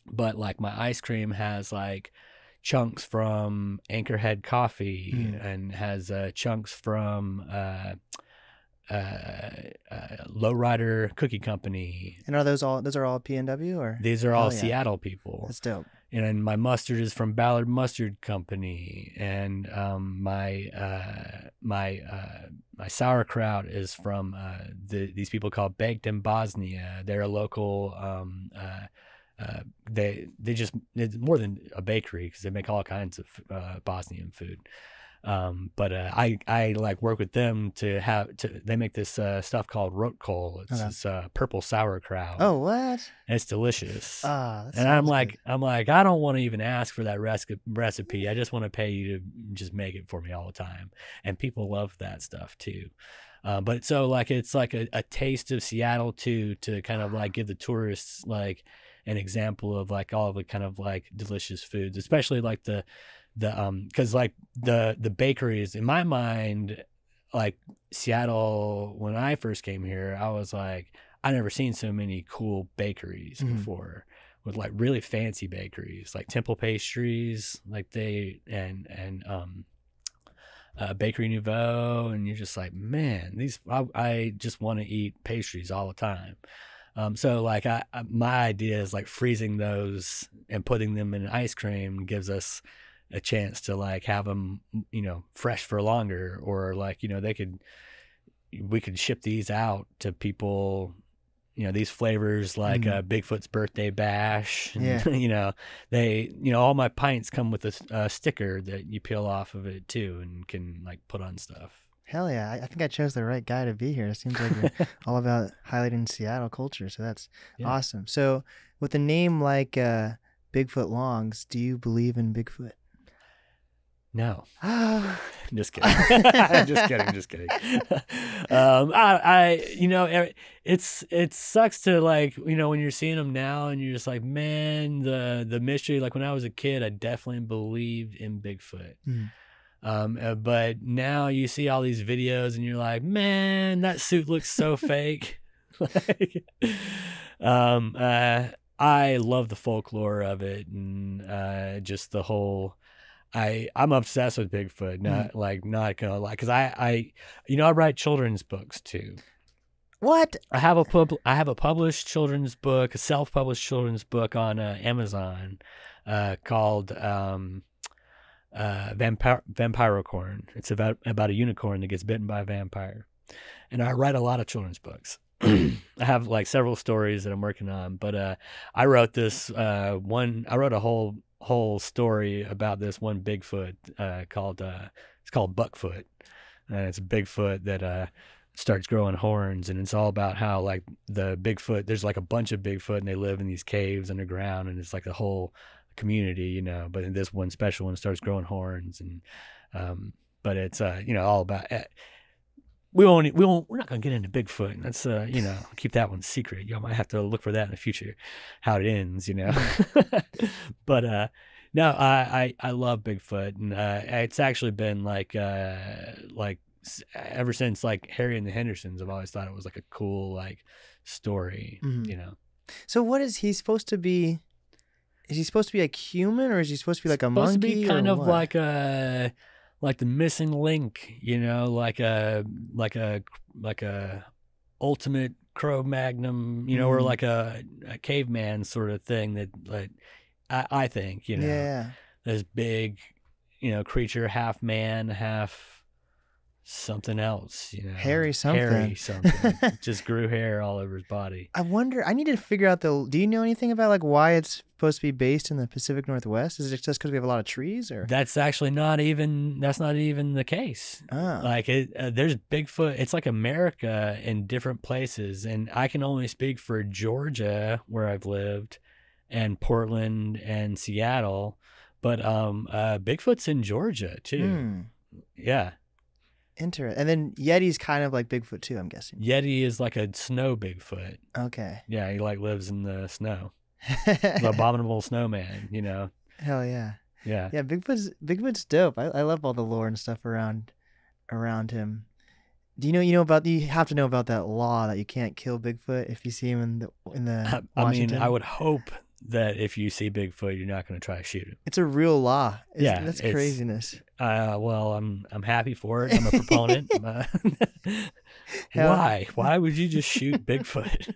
but like my ice cream has like chunks from Anchorhead Coffee and has chunks from Lowrider Cookie Company. And are those all PNW or? These are all Seattle people. That's dope. And my mustard is from Ballard Mustard Company, and my sauerkraut is from these people called Baked in Bosnia. They're a local. It's more than a bakery because they make all kinds of Bosnian food. But I like work with them they make this stuff called rotkohl. It's this purple sauerkraut. Oh, what? And it's delicious. And I'm like, I don't want to even ask for that recipe. I just want to pay you to just make it for me all the time. And people love that stuff too. But so like, it's like a taste of Seattle too, to kind of like give the tourists like an example of like all of the kind of like delicious foods, especially like because like the bakeries in my mind, like Seattle, when I first came here, I was like, I never seen so many cool bakeries before, with like really fancy bakeries like Temple Pastries, like Bakery Nouveau, and you're just like, man, I just want to eat pastries all the time. So like my idea is like freezing those and putting them in ice cream gives us a chance to like have them, you know, fresh for longer, or like, you know, we could ship these out to people, you know, these flavors like Bigfoot's birthday bash. And, you know, all my pints come with a sticker that you peel off of it too and can like put on stuff. Hell yeah. I think I chose the right guy to be here. It seems like you're all about highlighting Seattle culture. So that's awesome. So with a name like Bigfoot Longs, do you believe in Bigfoot? No. Just kidding. Just kidding. You know, it sucks to like, you know, when you're seeing them now and you're just like, man, the mystery, like when I was a kid, I definitely believed in Bigfoot. But now you see all these videos and you're like, man, that suit looks so fake. Like, I love the folklore of it, and just the whole. I'm obsessed with Bigfoot. Not gonna lie, because I write children's books too. What? I have a published children's book, a self-published children's book on Amazon, called Vampirocorn. It's about a unicorn that gets bitten by a vampire, and I write a lot of children's books. I have like several stories that I'm working on, but I wrote this one. I wrote a whole story about this one Bigfoot called Buckfoot, and it's a Bigfoot that starts growing horns, and it's all about how like the Bigfoot, there's like a bunch of Bigfoot and they live in these caves underground, and it's like the whole community, you know, but this one special one starts growing horns, and but it's you know, all about we're not going to get into Bigfoot. That's you know, keep that one secret. You might have to look for that in the future, how it ends, you know. But no, I love Bigfoot, and it's actually been like ever since like Harry and the Hendersons, I've always thought it was like a cool like story, you know. So what is he supposed to be? Is he supposed to be like human, or is he supposed to be like a monkey? Supposed to be kind of what? like the missing link, you know, like a ultimate Cro-Magnon, you know, or like a caveman sort of thing that like I think, you know, this big, you know, creature, half man, half something else, you know. Hairy something. Hairy something. Just grew hair all over his body. I wonder. I need to figure out do you know anything about like why it's supposed to be based in the Pacific Northwest? Is it just because we have a lot of trees, or that's actually not even the case. Oh. Like there's Bigfoot. It's like America in different places, and I can only speak for Georgia where I've lived, and Portland and Seattle, but Bigfoot's in Georgia too. Yeah. Interesting. And then Yeti's kind of like Bigfoot too, I'm guessing. Yeti is like a snow Bigfoot. Okay. Yeah, he like lives in the snow. The abominable snowman, you know. Hell yeah. Yeah. Yeah, Bigfoot's dope. I love all the lore and stuff around him. Do you have to know about that law that you can't kill Bigfoot if you see him in the Washington? I mean, I would hope that if you see Bigfoot, you're not going to try to shoot him. It's a real law. That's it's craziness. Well, I'm happy for it. I'm a proponent. Why would you just shoot Bigfoot?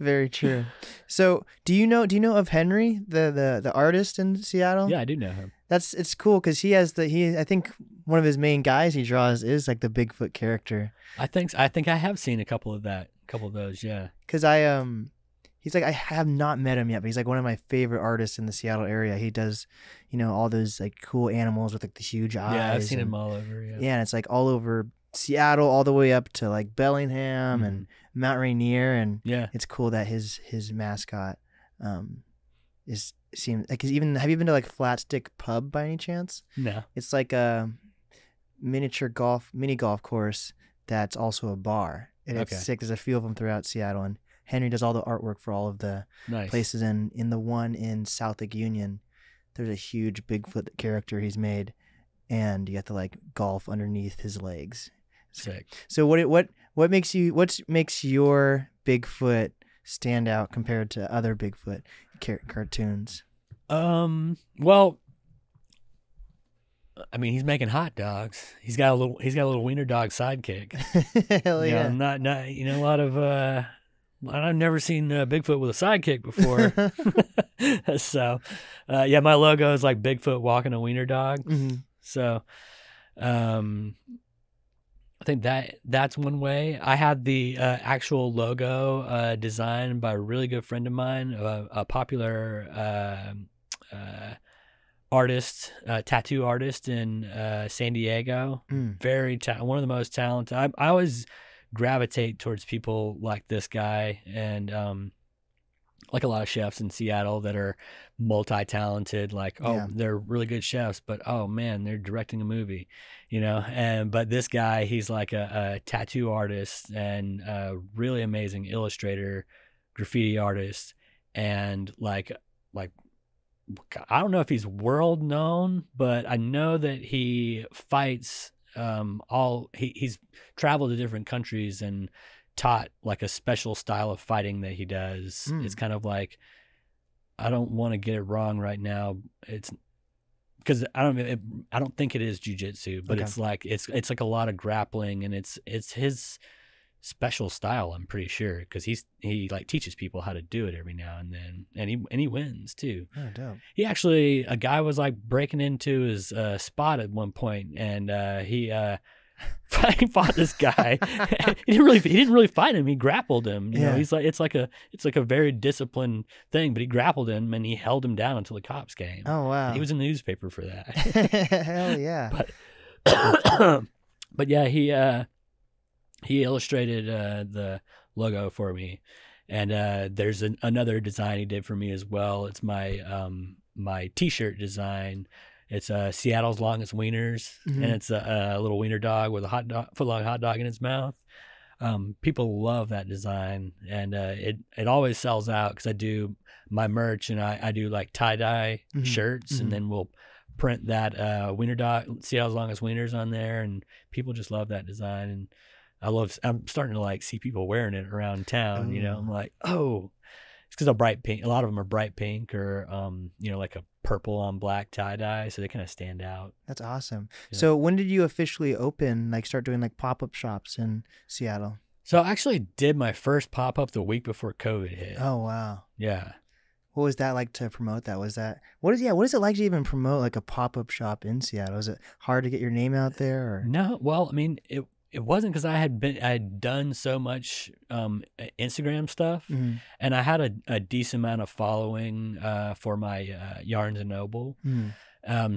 Very true. So, do you know of Henry, the artist in Seattle? Yeah, I do know him. It's cool because I think one of his main guys he draws is like the Bigfoot character. I think I have seen a couple of those. Yeah. Because he's like, I have not met him yet, but he's like one of my favorite artists in the Seattle area. He does, all those like cool animals with like the huge eyes. Yeah, I've seen him all over. Yeah. Yeah, and it's like all over Seattle, all the way up to like Bellingham and Mount Rainier, and it's cool that his mascot seems like. Have you been to like Flat Stick Pub by any chance? No. It's like a mini golf course that's also a bar, and it's sick. There's a few of them throughout Seattle, and Henry does all the artwork for all of the places. And in the one in South Lake Union, there's a huge Bigfoot character he's made, and you have to like golf underneath his legs. Sick. So what makes your Bigfoot stand out compared to other Bigfoot cartoons? Well, I mean, he's making hot dogs. He's got a little wiener dog sidekick. Hell yeah! Not a lot of I've never seen Bigfoot with a sidekick before. So, my logo is like Bigfoot walking a wiener dog. Mm-hmm. So, I think that's one way. I had the actual logo designed by a really good friend of mine, a popular artist, tattoo artist in San Diego. Very one of the most talented. I always gravitate towards people like this guy, and like a lot of chefs in Seattle that are multi-talented, like, they're really good chefs, but oh man, they're directing a movie, but this guy, he's like a tattoo artist and a really amazing illustrator, graffiti artist, and like I don't know if he's world known, but I know that he fights he's traveled to different countries and taught like a special style of fighting that he does. It's kind of like, I don't want to get it wrong right now. It's because I don't think it is jiu-jitsu, but it's like like a lot of grappling, and it's his special style, I'm pretty sure, because he like teaches people how to do it every now and then, and he wins too. Oh, dope. He actually, a guy was like breaking into his spot at one point, and he fought this guy. he didn't really fight him. He grappled him. You know, he's like, it's like a very disciplined thing, but he grappled him and he held him down until the cops came. Oh wow! And he was in the newspaper for that. Hell yeah! But yeah, he illustrated the logo for me, and there's another design he did for me as well. It's my T-shirt design. It's Seattle's longest wieners, and it's a little wiener dog with a foot-long hot dog in its mouth. People love that design, and it always sells out because I do my merch, and I do like tie-dye shirts, and then we'll print that wiener dog, Seattle's longest wieners on there, and people just love that design. And I'm starting to like see people wearing it around town. I'm like, oh, it's because they're bright pink. A lot of them are bright pink or like a purple on black tie dye, so they kind of stand out. That's awesome. Yeah. So when did you officially open, like start doing like pop-up shops in Seattle? So I actually did my first pop-up the week before COVID hit. Oh wow. Yeah. What was that like to promote that? What is it like to even promote like a pop-up shop in Seattle? Is it hard to get your name out there or? No, well, I mean, it wasn't because I had done so much Instagram stuff, Mhm. and I had a decent amount of following for my Yarns and Noble. Mhm.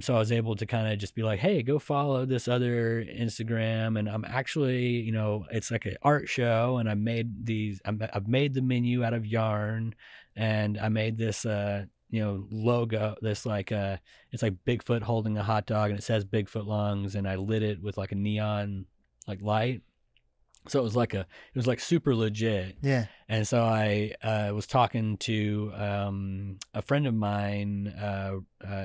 So I was able to kind of just be like, hey, go follow this other Instagram. And I'm actually, it's like an art show, and I've made the menu out of yarn, and I made this, logo, this like, it's like Bigfoot holding a hot dog, and it says Bigfoot Longs, and I lit it with like a neon like light. So it was like super legit. Yeah. And so I was talking to a friend of mine.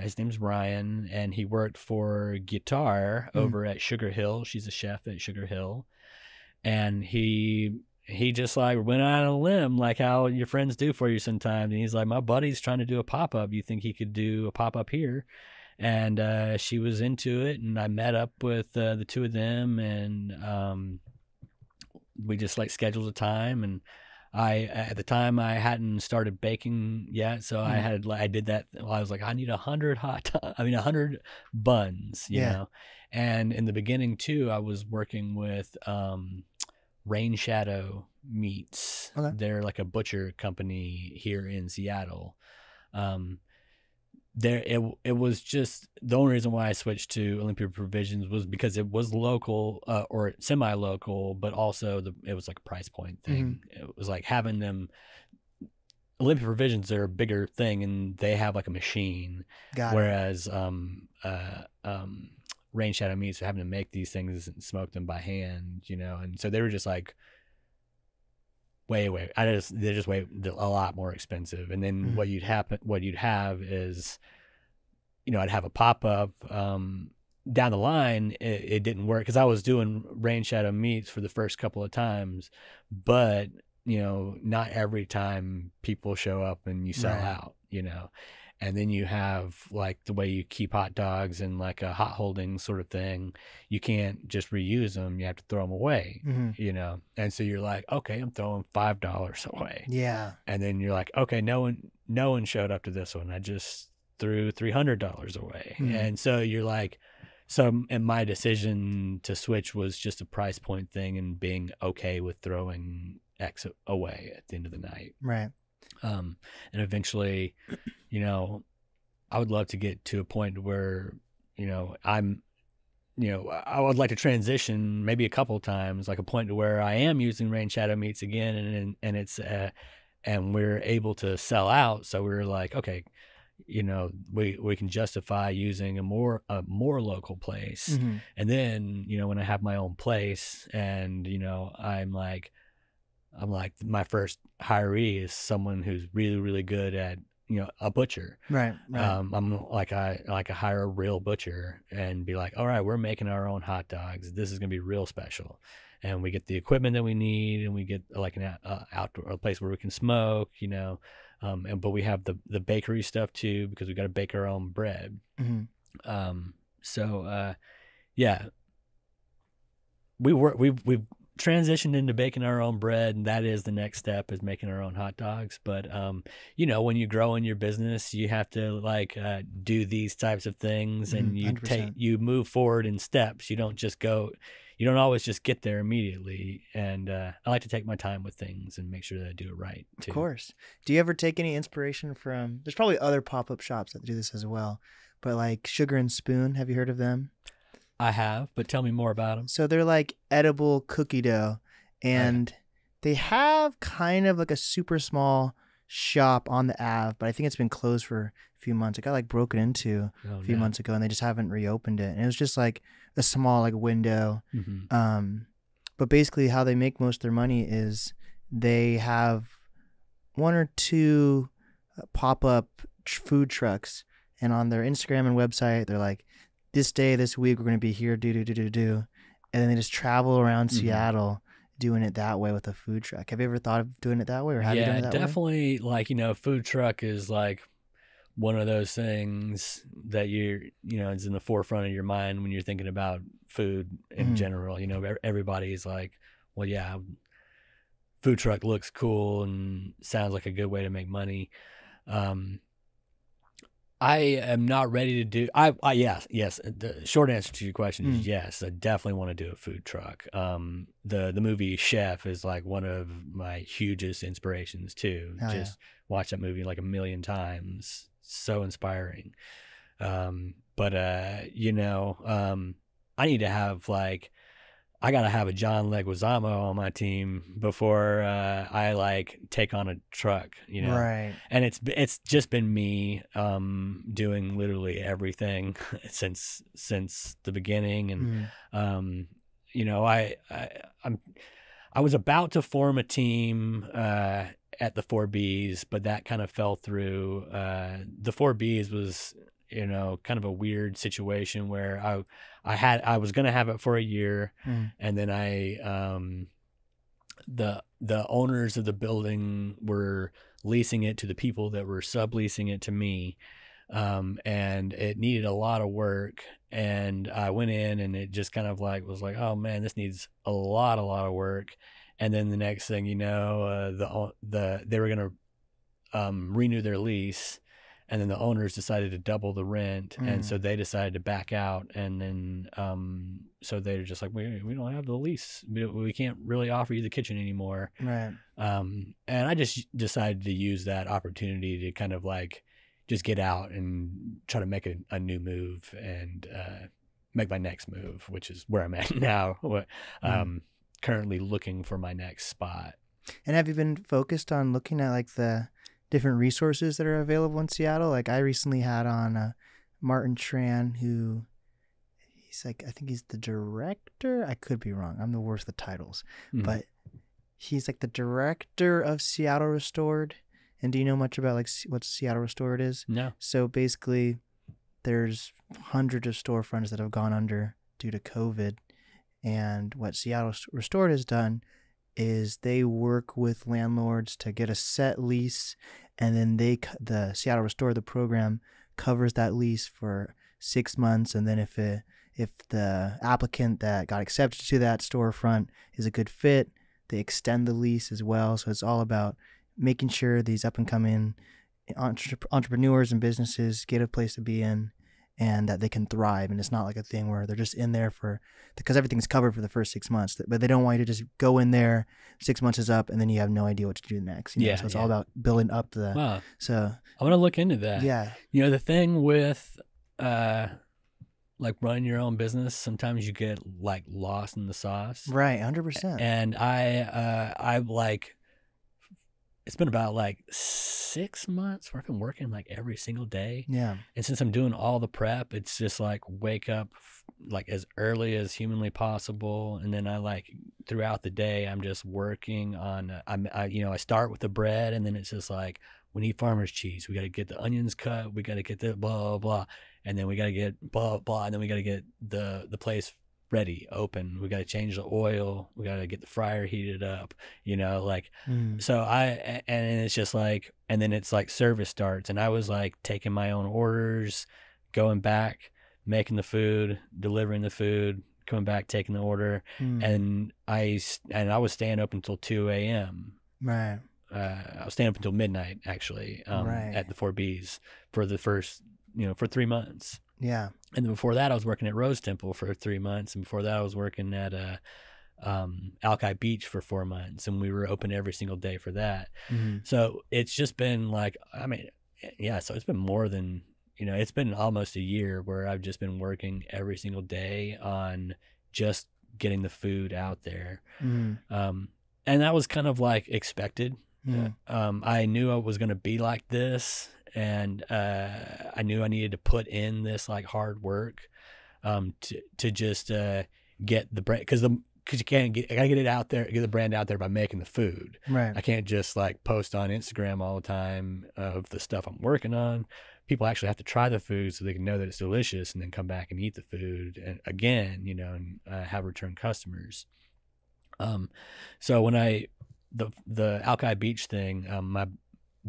His name's Ryan, and he worked for Guitar over at Sugar Hill. She's a chef at Sugar Hill. And he just like went out on a limb, like how your friends do for you sometimes. And he's like, my buddy's trying to do a pop-up. You think he could do a pop-up here? And she was into it, and I met up with the two of them, and we just like scheduled a time. And at the time I hadn't started baking yet, so I did that. Well, I was like, I need 100 100 buns, you know. And in the beginning too, I was working with Rain Shadow Meats. Okay. They're like a butcher company here in Seattle. It was just the only reason why I switched to Olympia Provisions was because it was local or semi-local, but also it was like a price point thing. It was like having them. Olympia Provisions are a bigger thing, and they have like a machine, whereas Rain Shadow Meats are having to make these things and smoke them by hand, and so they were just like they're just way a lot more expensive. And then what you'd have is, I'd have a pop-up down the line. It didn't work because I was doing Rain Shadow Meats for the first couple of times, but not every time people show up and you sell out, And then you have like the way you keep hot dogs and like a hot holding sort of thing. You can't just reuse them. You have to throw them away, And so you're like, okay, I'm throwing $5 away. Yeah. And then you're like, okay, no one showed up to this one. I just threw $300 away. And so you're like, and my decision to switch was just a price point thing and being okay with throwing X away at the end of the night. Right. And eventually, I would love to get to a point where, I would like to transition maybe a couple of times, like a point to where I am using Rain Shadow Meats again, and it's and we're able to sell out. So we're like, okay, we can justify using a more local place. And then, when I have my own place, and I'm like my first hiree is someone who's really, really good at a butcher. Right. I'm like I hire a real butcher and be like, all right, we're making our own hot dogs. This is gonna be real special, and we get the equipment that we need, and we get like an outdoor place where we can smoke, but we have the bakery stuff too, because we got to bake our own bread. We've transitioned into baking our own bread, and that is the next step, is making our own hot dogs. But when you grow in your business, you have to like do these types of things, and you move forward in steps. You don't always just get there immediately. And I like to take my time with things and make sure that I do it right too. Of course. Do you ever take any inspiration from, there's probably other pop-up shops that do this as well, but like Sugar and Spoon, have you heard of them? I have, but tell me more about them. So they're like edible cookie dough, and they have kind of like a super small shop on the Ave, but I think it's been closed for a few months. It got like broken into a few months ago, and they just haven't reopened it. And it was just like a small like window. But basically how they make most of their money is they have one or two pop-up food trucks, and on their Instagram and website, they're like, this day, this week, we're going to be here, do. And then they just travel around Seattle doing it that way with a food truck. Have you ever thought of doing it that way, or have you done it that way? Yeah, definitely. Like, food truck is like one of those things that it's in the forefront of your mind when you're thinking about food in general. Everybody's like, well, yeah, food truck looks cool and sounds like a good way to make money. I am not ready to do. Yes. The short answer to your question is yes. I definitely want to do a food truck. The movie Chef is like one of my hugest inspirations too. Just watch that movie like a million times. So inspiring. But you know, I need to have like. I gotta have a John Leguizamo on my team before I like take on a truck, you know. Right. And it's just been me doing literally everything since the beginning, and you know, I was about to form a team at the 4Bs, but that kind of fell through. The 4Bs was, you know, kind of a weird situation where I was going to have it for a year, and then the owners of the building were leasing it to the people that were subleasing it to me, and it needed a lot of work, and I went in and it just kind of like was like, oh man, this needs a lot of work. And then the next thing you know, they were going to renew their lease. And then the owners decided to double the rent, and so they decided to back out. And then, so they're just like, we don't have the lease. We can't really offer you the kitchen anymore. Right. And I just decided to use that opportunity to kind of like just get out and try to make a new move and make my next move, which is where I'm at now. Currently looking for my next spot. And have you been focused on looking at like the different resources that are available in Seattle? Like I recently had on Martin Tran, who he's like, I think he's the director. I could be wrong. I'm the worst with titles, but he's like the director of Seattle Restored. And do you know much about like what Seattle Restored is? No. So basically there's hundreds of storefronts that have gone under due to COVID. And what Seattle Restored has done is they work with landlords to get a set lease, and then the Seattle Restore, the program, covers that lease for 6 months, and then if the applicant that got accepted to that storefront is a good fit, they extend the lease as well. So it's all about making sure these up and coming entrepreneurs and businesses get a place to be in, and that they can thrive. And it's not like a thing where they're just in there because everything's covered for the first 6 months, but they don't want you to just go in there, 6 months is up, and then you have no idea what to do next. You know? So it's all about building up so I'm going to look into that. Yeah. You know, the thing with, like running your own business, sometimes you get like lost in the sauce. Right. 100%. And I like, it's been about like 6 months where I've been working like every single day. Yeah. And since I'm doing all the prep, it's just like wake up like as early as humanly possible. And then I like throughout the day, I'm just working on, I start with the bread, and then it's just like, we need farmer's cheese. We got to get the onions cut. We got to get the blah, blah, blah. And then we got to get blah, blah. And then we got to get the place ready, open. We got to change the oil. We got to get the fryer heated up, you know, like, so and it's just like, and then it's like service starts, and I was like taking my own orders, going back, making the food, delivering the food, coming back, taking the order. And I was staying up until 2 a.m. Right. I was staying up until midnight actually, at the 4Bs for the first, for 3 months. Yeah. And then before that, I was working at Rose Temple for 3 months. And before that, I was working at Alki Beach for 4 months. And we were open every single day for that. So it's just been like, so it's been more than, it's been almost a year where I've just been working every single day on just getting the food out there. And that was kind of like expected. I knew I was going to be like this. And I knew I needed to put in this like hard work to just get the brand, because you can't I gotta get it out there, get the brand out there by making the food. Right. I can't just like post on Instagram all the time of the stuff I'm working on. People actually have to try the food so they can know that it's delicious, and then come back and eat the food and again, and have return customers. So when the Alki Beach thing,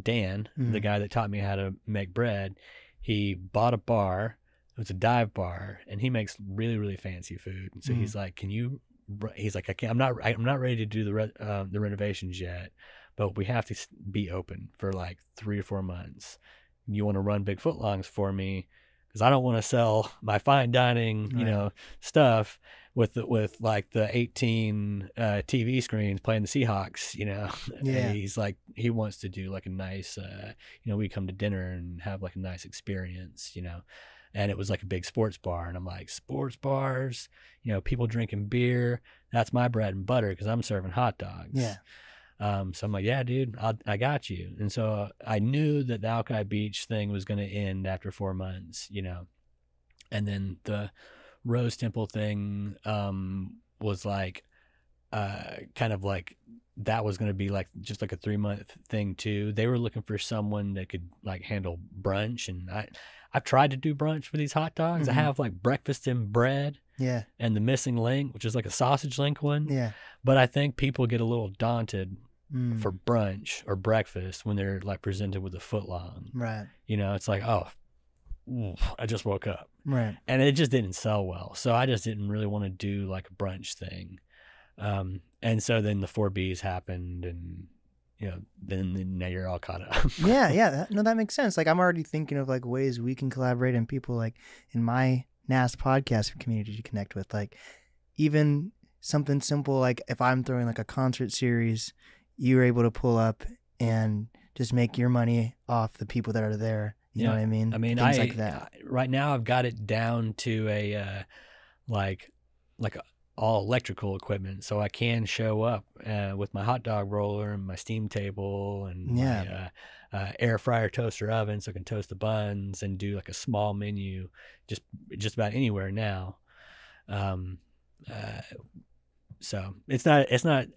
Dan, the guy that taught me how to make bread, he bought a bar. It was a dive bar, and he makes really, really fancy food. And so he's like, he's like, I'm not ready to do the renovations yet, but we have to be open for like 3 or 4 months. You want to run Bigfoot Longs for me? Because I don't want to sell my fine dining, you know, stuff with like the 18 TV screens playing the Seahawks, you know. Yeah. He's like, he wants to do like a nice, you know, we come to dinner and have like a nice experience, you know. And it was like a big sports bar. And I'm like, sports bars, you know, people drinking beer, that's my bread and butter because I'm serving hot dogs. Yeah. So I'm like, yeah, dude, I got you. And so I knew that the Alki Beach thing was going to end after 4 months, you know. And then the Rose Temple thing was like, kind of like, that was going to be like just like a 3-month thing too. They were looking for someone that could like handle brunch. And I've tried to do brunch for these hot dogs. I have like breakfast and bread. Yeah. And the missing link, which is like a sausage link one. Yeah. But I think people get a little daunted for brunch or breakfast when they're like presented with a foot long. Right. You know, it's like, oh, I just woke up. Right. And it just didn't sell well. So I just didn't really want to do like a brunch thing. And so then the 4Bs happened, and you know, then now you're all caught up. Yeah. That makes sense. Like I'm already thinking of like ways we can collaborate and people like in my NAST podcast community to connect with. Like even something simple like if I'm throwing like a concert series, you're able to pull up and just make your money off the people that are there. You know what I mean? I mean, things like that. Right now I've got it down to a like all electrical equipment, so I can show up with my hot dog roller and my steam table and my air fryer toaster oven, so I can toast the buns and do like a small menu just about anywhere now. So it's not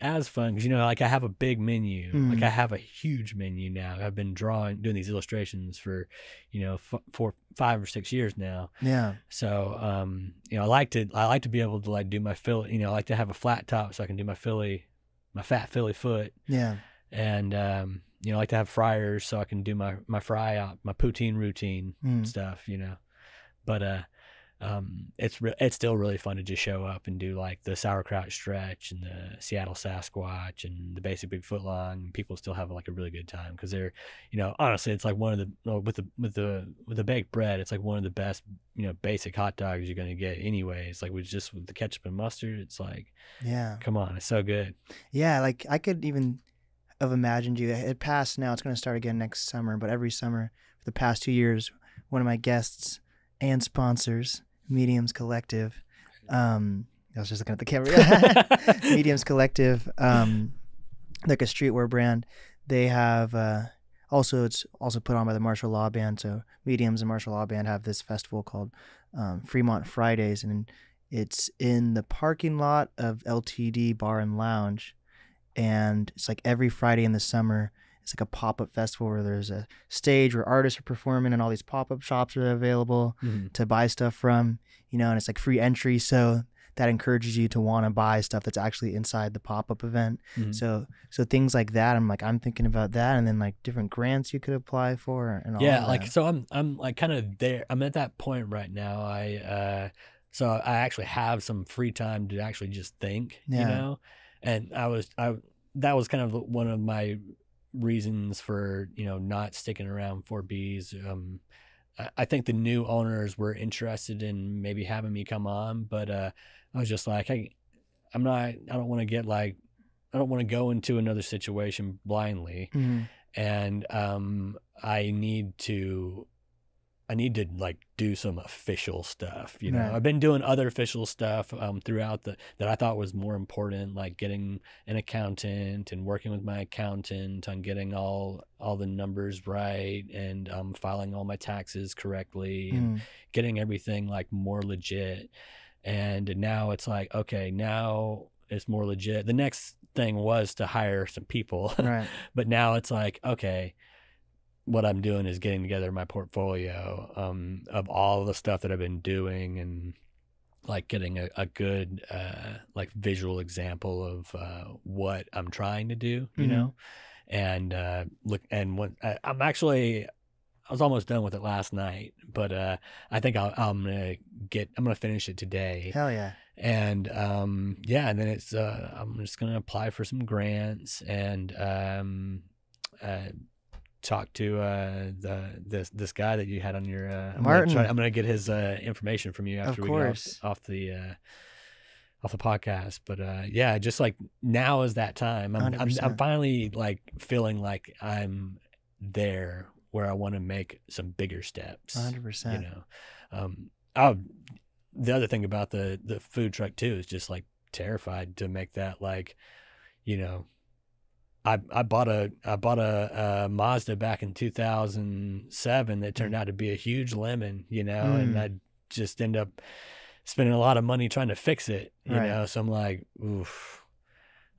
as fun because, you know, like I have a big menu, like I have a huge menu now. I've been doing these illustrations for, you know, 5 or 6 years now. Yeah. So, you know, I like to be able to like do my Philly, you know, I like to have a flat top so I can do my fat Philly foot. Yeah. And, you know, I like to have fryers so I can do my poutine routine stuff, you know, but, it's still really fun to just show up and do like the sauerkraut stretch and the Seattle Sasquatch and the basic Bigfoot Long. People still have like a really good time because they're, you know, honestly, it's like one of the with the baked bread, it's like one of the best, you know, basic hot dogs you're gonna get anyways. Like with the ketchup and mustard, it's like, yeah, come on, it's so good. Yeah, like I could even have imagined you. It passed now; it's gonna start again next summer. But every summer for the past 2 years, one of my guests and sponsors, Mediums Collective. I was just looking at the camera. Mediums Collective, like a streetwear brand. They have it's also put on by the Martial Law Band. So Mediums and Martial Law Band have this festival called Fremont Fridays, and it's in the parking lot of LTD Bar and Lounge. And it's like every Friday in the summer. It's like a pop-up festival where there's a stage where artists are performing and all these pop-up shops are available to buy stuff from, you know, and it's like free entry. So that encourages you to want to buy stuff that's actually inside the pop-up event. So things like that, I'm thinking about that, and then like different grants you could apply for and all that. Like, so I'm like kind of there. I'm at that point right now. So I actually have some free time to actually just think, you know, and that was kind of one of my reasons for, you know, not sticking around 4Bs. I think the new owners were interested in maybe having me come on, but I was just like, I don't want to go into another situation blindly. And I need to like do some official stuff, you know. Right. I've been doing other official stuff throughout that I thought was more important, like getting an accountant and working with my accountant on getting all the numbers right and filing all my taxes correctly and getting everything like more legit. And now it's like, okay, now it's more legit. The next thing was to hire some people, right. But now it's like, okay, what I'm doing is getting together my portfolio of all the stuff that I've been doing and like getting a good like visual example of what I'm trying to do, you know. And I'm actually was almost done with it last night, but I think I'm gonna finish it today. Hell yeah. And yeah, and then it's I'm just gonna apply for some grants and talk to this guy that you had on your Martin. I'm gonna get his information from you after we get off the podcast. But yeah, just like now is that time. I'm finally like feeling like I'm there where I want to make some bigger steps. 100%. You know, the other thing about the food truck too is just like terrified to make that, like, you know, I bought a Mazda back in 2007 that turned out to be a huge lemon, you know, and I just end up spending a lot of money trying to fix it, you know. So I'm like, oof,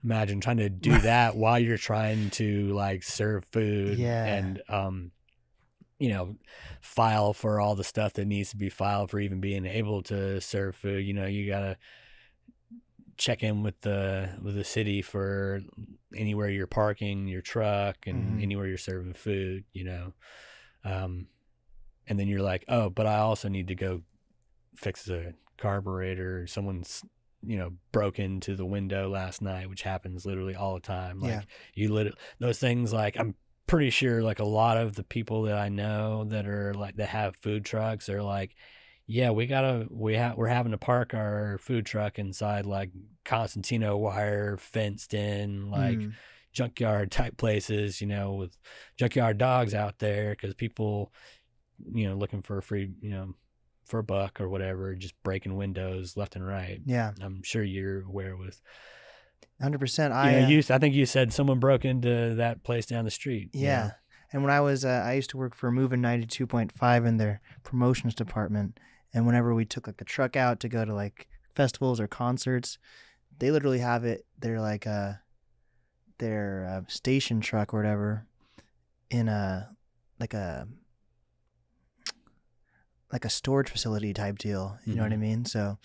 imagine trying to do that while you're trying to like serve food and you know, file for all the stuff that needs to be filed for even being able to serve food. You know, you gotta check in with the city for anywhere you're parking your truck and anywhere you're serving food, you know. And then you're like, oh, but I also need to go fix the carburetor. Someone's, you know, broke into the window last night, which happens literally all the time. Like those things, like I'm pretty sure like a lot of the people that I know that are like, that have food trucks are like, yeah, we're having to park our food truck inside like Constantino wire fenced in, like junkyard type places, you know, with junkyard dogs out there because people, you know, looking for a free, you know, for a buck or whatever, just breaking windows left and right. Yeah. I'm sure you're aware with 100%. I think you said someone broke into that place down the street. Yeah. You know? And when I used to work for Moving 92.5 in their promotions department. And whenever we took like a truck out to go to like festivals or concerts, they literally have it. They're like their station truck or whatever in a storage facility type deal. You know what I mean? So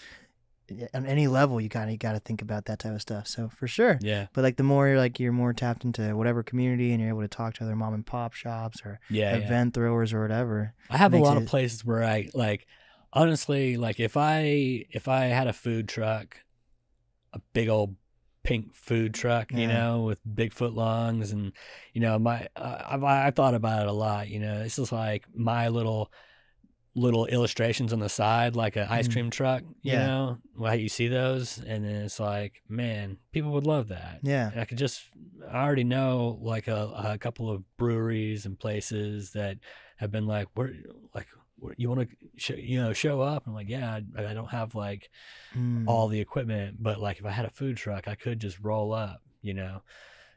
on any level, you got to think about that type of stuff. So for sure. Yeah. But like the more you're more tapped into whatever community and you're able to talk to other mom and pop shops or event throwers or whatever. I have a lot of places where I like. Honestly, like if I had a food truck, a big old pink food truck, you know, with Bigfoot Longs, and you know, I thought about it a lot. You know, it's just like my little illustrations on the side, like an ice cream truck. You know, well, you see those, and then it's like, man, people would love that. Yeah, and I already know like a couple of breweries and places that have been like, you want to show up? I'm like, yeah, I don't have like all the equipment, but like if I had a food truck, I could just roll up, you know.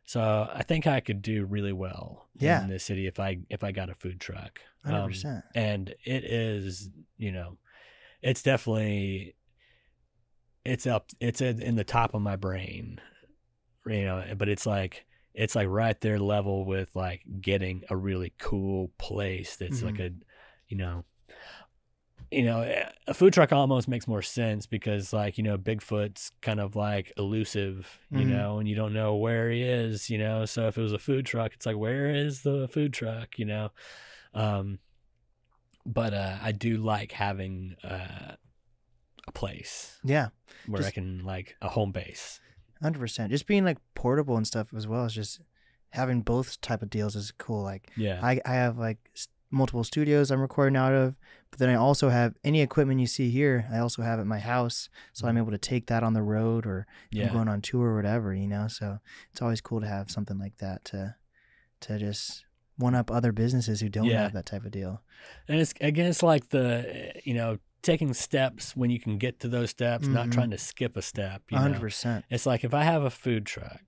So I think I could do really well in this city if I got a food truck. 100%. And it is, you know, it's definitely it's in the top of my brain, you know, but it's like right there level with like getting a really cool place that's like a, you know, a food truck almost makes more sense because like, you know, Bigfoot's kind of like elusive, you know, and you don't know where he is, you know. So if it was a food truck, it's like, where is the food truck, you know? But I do like having a place. Yeah. Where I can like a home base. 100%. Just being like portable and stuff as well as just having both type of deals is cool. Like I have like multiple studios I'm recording out of, but then I also have any equipment you see here, I also have at my house, so I'm able to take that on the road or if I'm going on tour or whatever, you know. So it's always cool to have something like that to just one up other businesses who don't have that type of deal. And it's like the, you know, taking steps when you can get to those steps, not trying to skip a step. 100%. It's like if I have a food truck,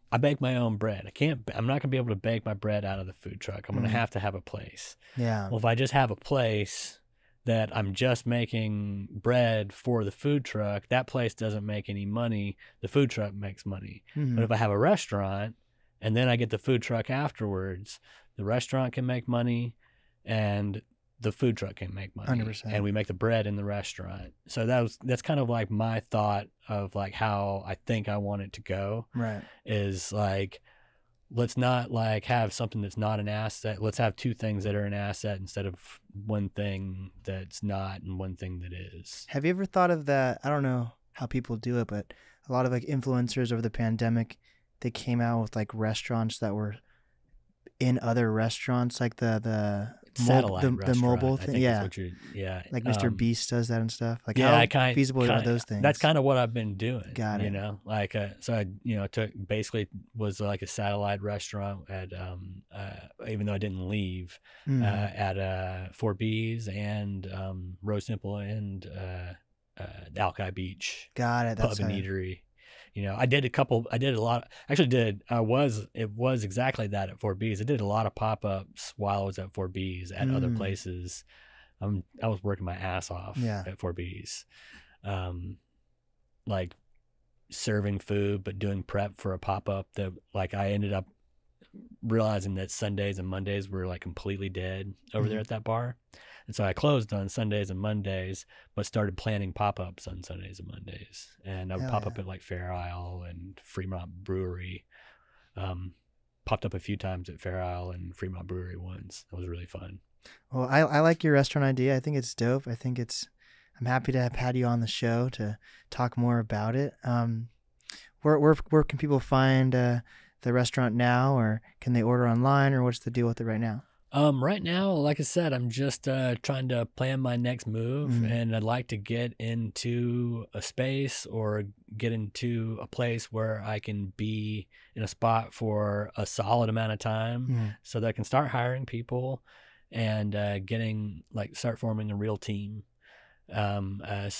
I bake my own bread. I'm not going to be able to bake my bread out of the food truck. I'm going to have a place. Yeah. Well, if I just have a place that I'm just making bread for the food truck, that place doesn't make any money. The food truck makes money. But if I have a restaurant and then I get the food truck afterwards, the restaurant can make money and the food truck can make money. 100%. And we make the bread in the restaurant. So that's kind of like my thought of like how I think I want it to go. Right. Is like let's not like have something that's not an asset. Let's have two things that are an asset instead of one thing that's not and one thing that is. Have you ever thought of that? I don't know how people do it, but a lot of like influencers over the pandemic, they came out with like restaurants that were in other restaurants, like the Satellite the restaurant, mobile I thing. think is Yeah, what you're, yeah. like Mr. Beast does that and stuff. Like Yeah, how feasible are those things? That's kind of what I've been doing. Got You it. know, like so I took basically was like a satellite restaurant at even though I didn't leave at Fort Bees and Rose Temple and Alki Beach Got it. pub That's and how, eatery. I did a lot. It was exactly that at Fort Bees. I did a lot of pop-ups while I was at Fort Bees at other places. I was working my ass off at Fort Bees. Like serving food, but doing prep for a pop-up that like I ended up realizing that Sundays and Mondays were like completely dead over there at that bar. And so I closed on Sundays and Mondays, but started planning pop-ups on Sundays and Mondays. And I would pop up at like Fair Isle and Fremont Brewery. Popped up a few times at Fair Isle and Fremont Brewery once. That was really fun. Well, I like your restaurant idea. I think it's dope. I'm happy to have had you on the show to talk more about it. Where can people find the restaurant now, or can they order online, or what's the deal with it right now? Right now, like I said, I'm just trying to plan my next move, and I'd like to get into a space or get into a place where I can be in a spot for a solid amount of time so that I can start hiring people and start forming a real team. Just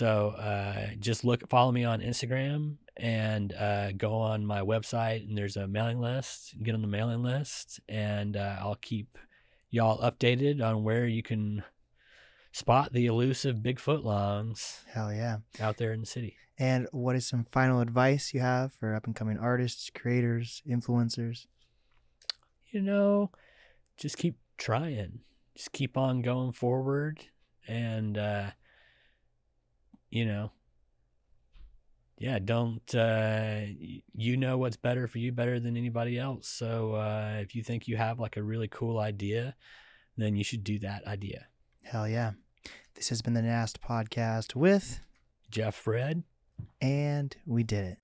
follow me on Instagram and go on my website, and there's a mailing list. Get on the mailing list, and I'll keep y'all updated on where you can spot the elusive Bigfoot Longs. Hell yeah. Out there in the city. And what is some final advice you have for up and coming artists, creators, influencers? Just keep trying. Just keep on going forward, and don't what's better for you better than anybody else. So if you think you have like a really cool idea, then you should do that idea. Hell yeah. This has been the NAST podcast with Geofrey Redd. And we did it.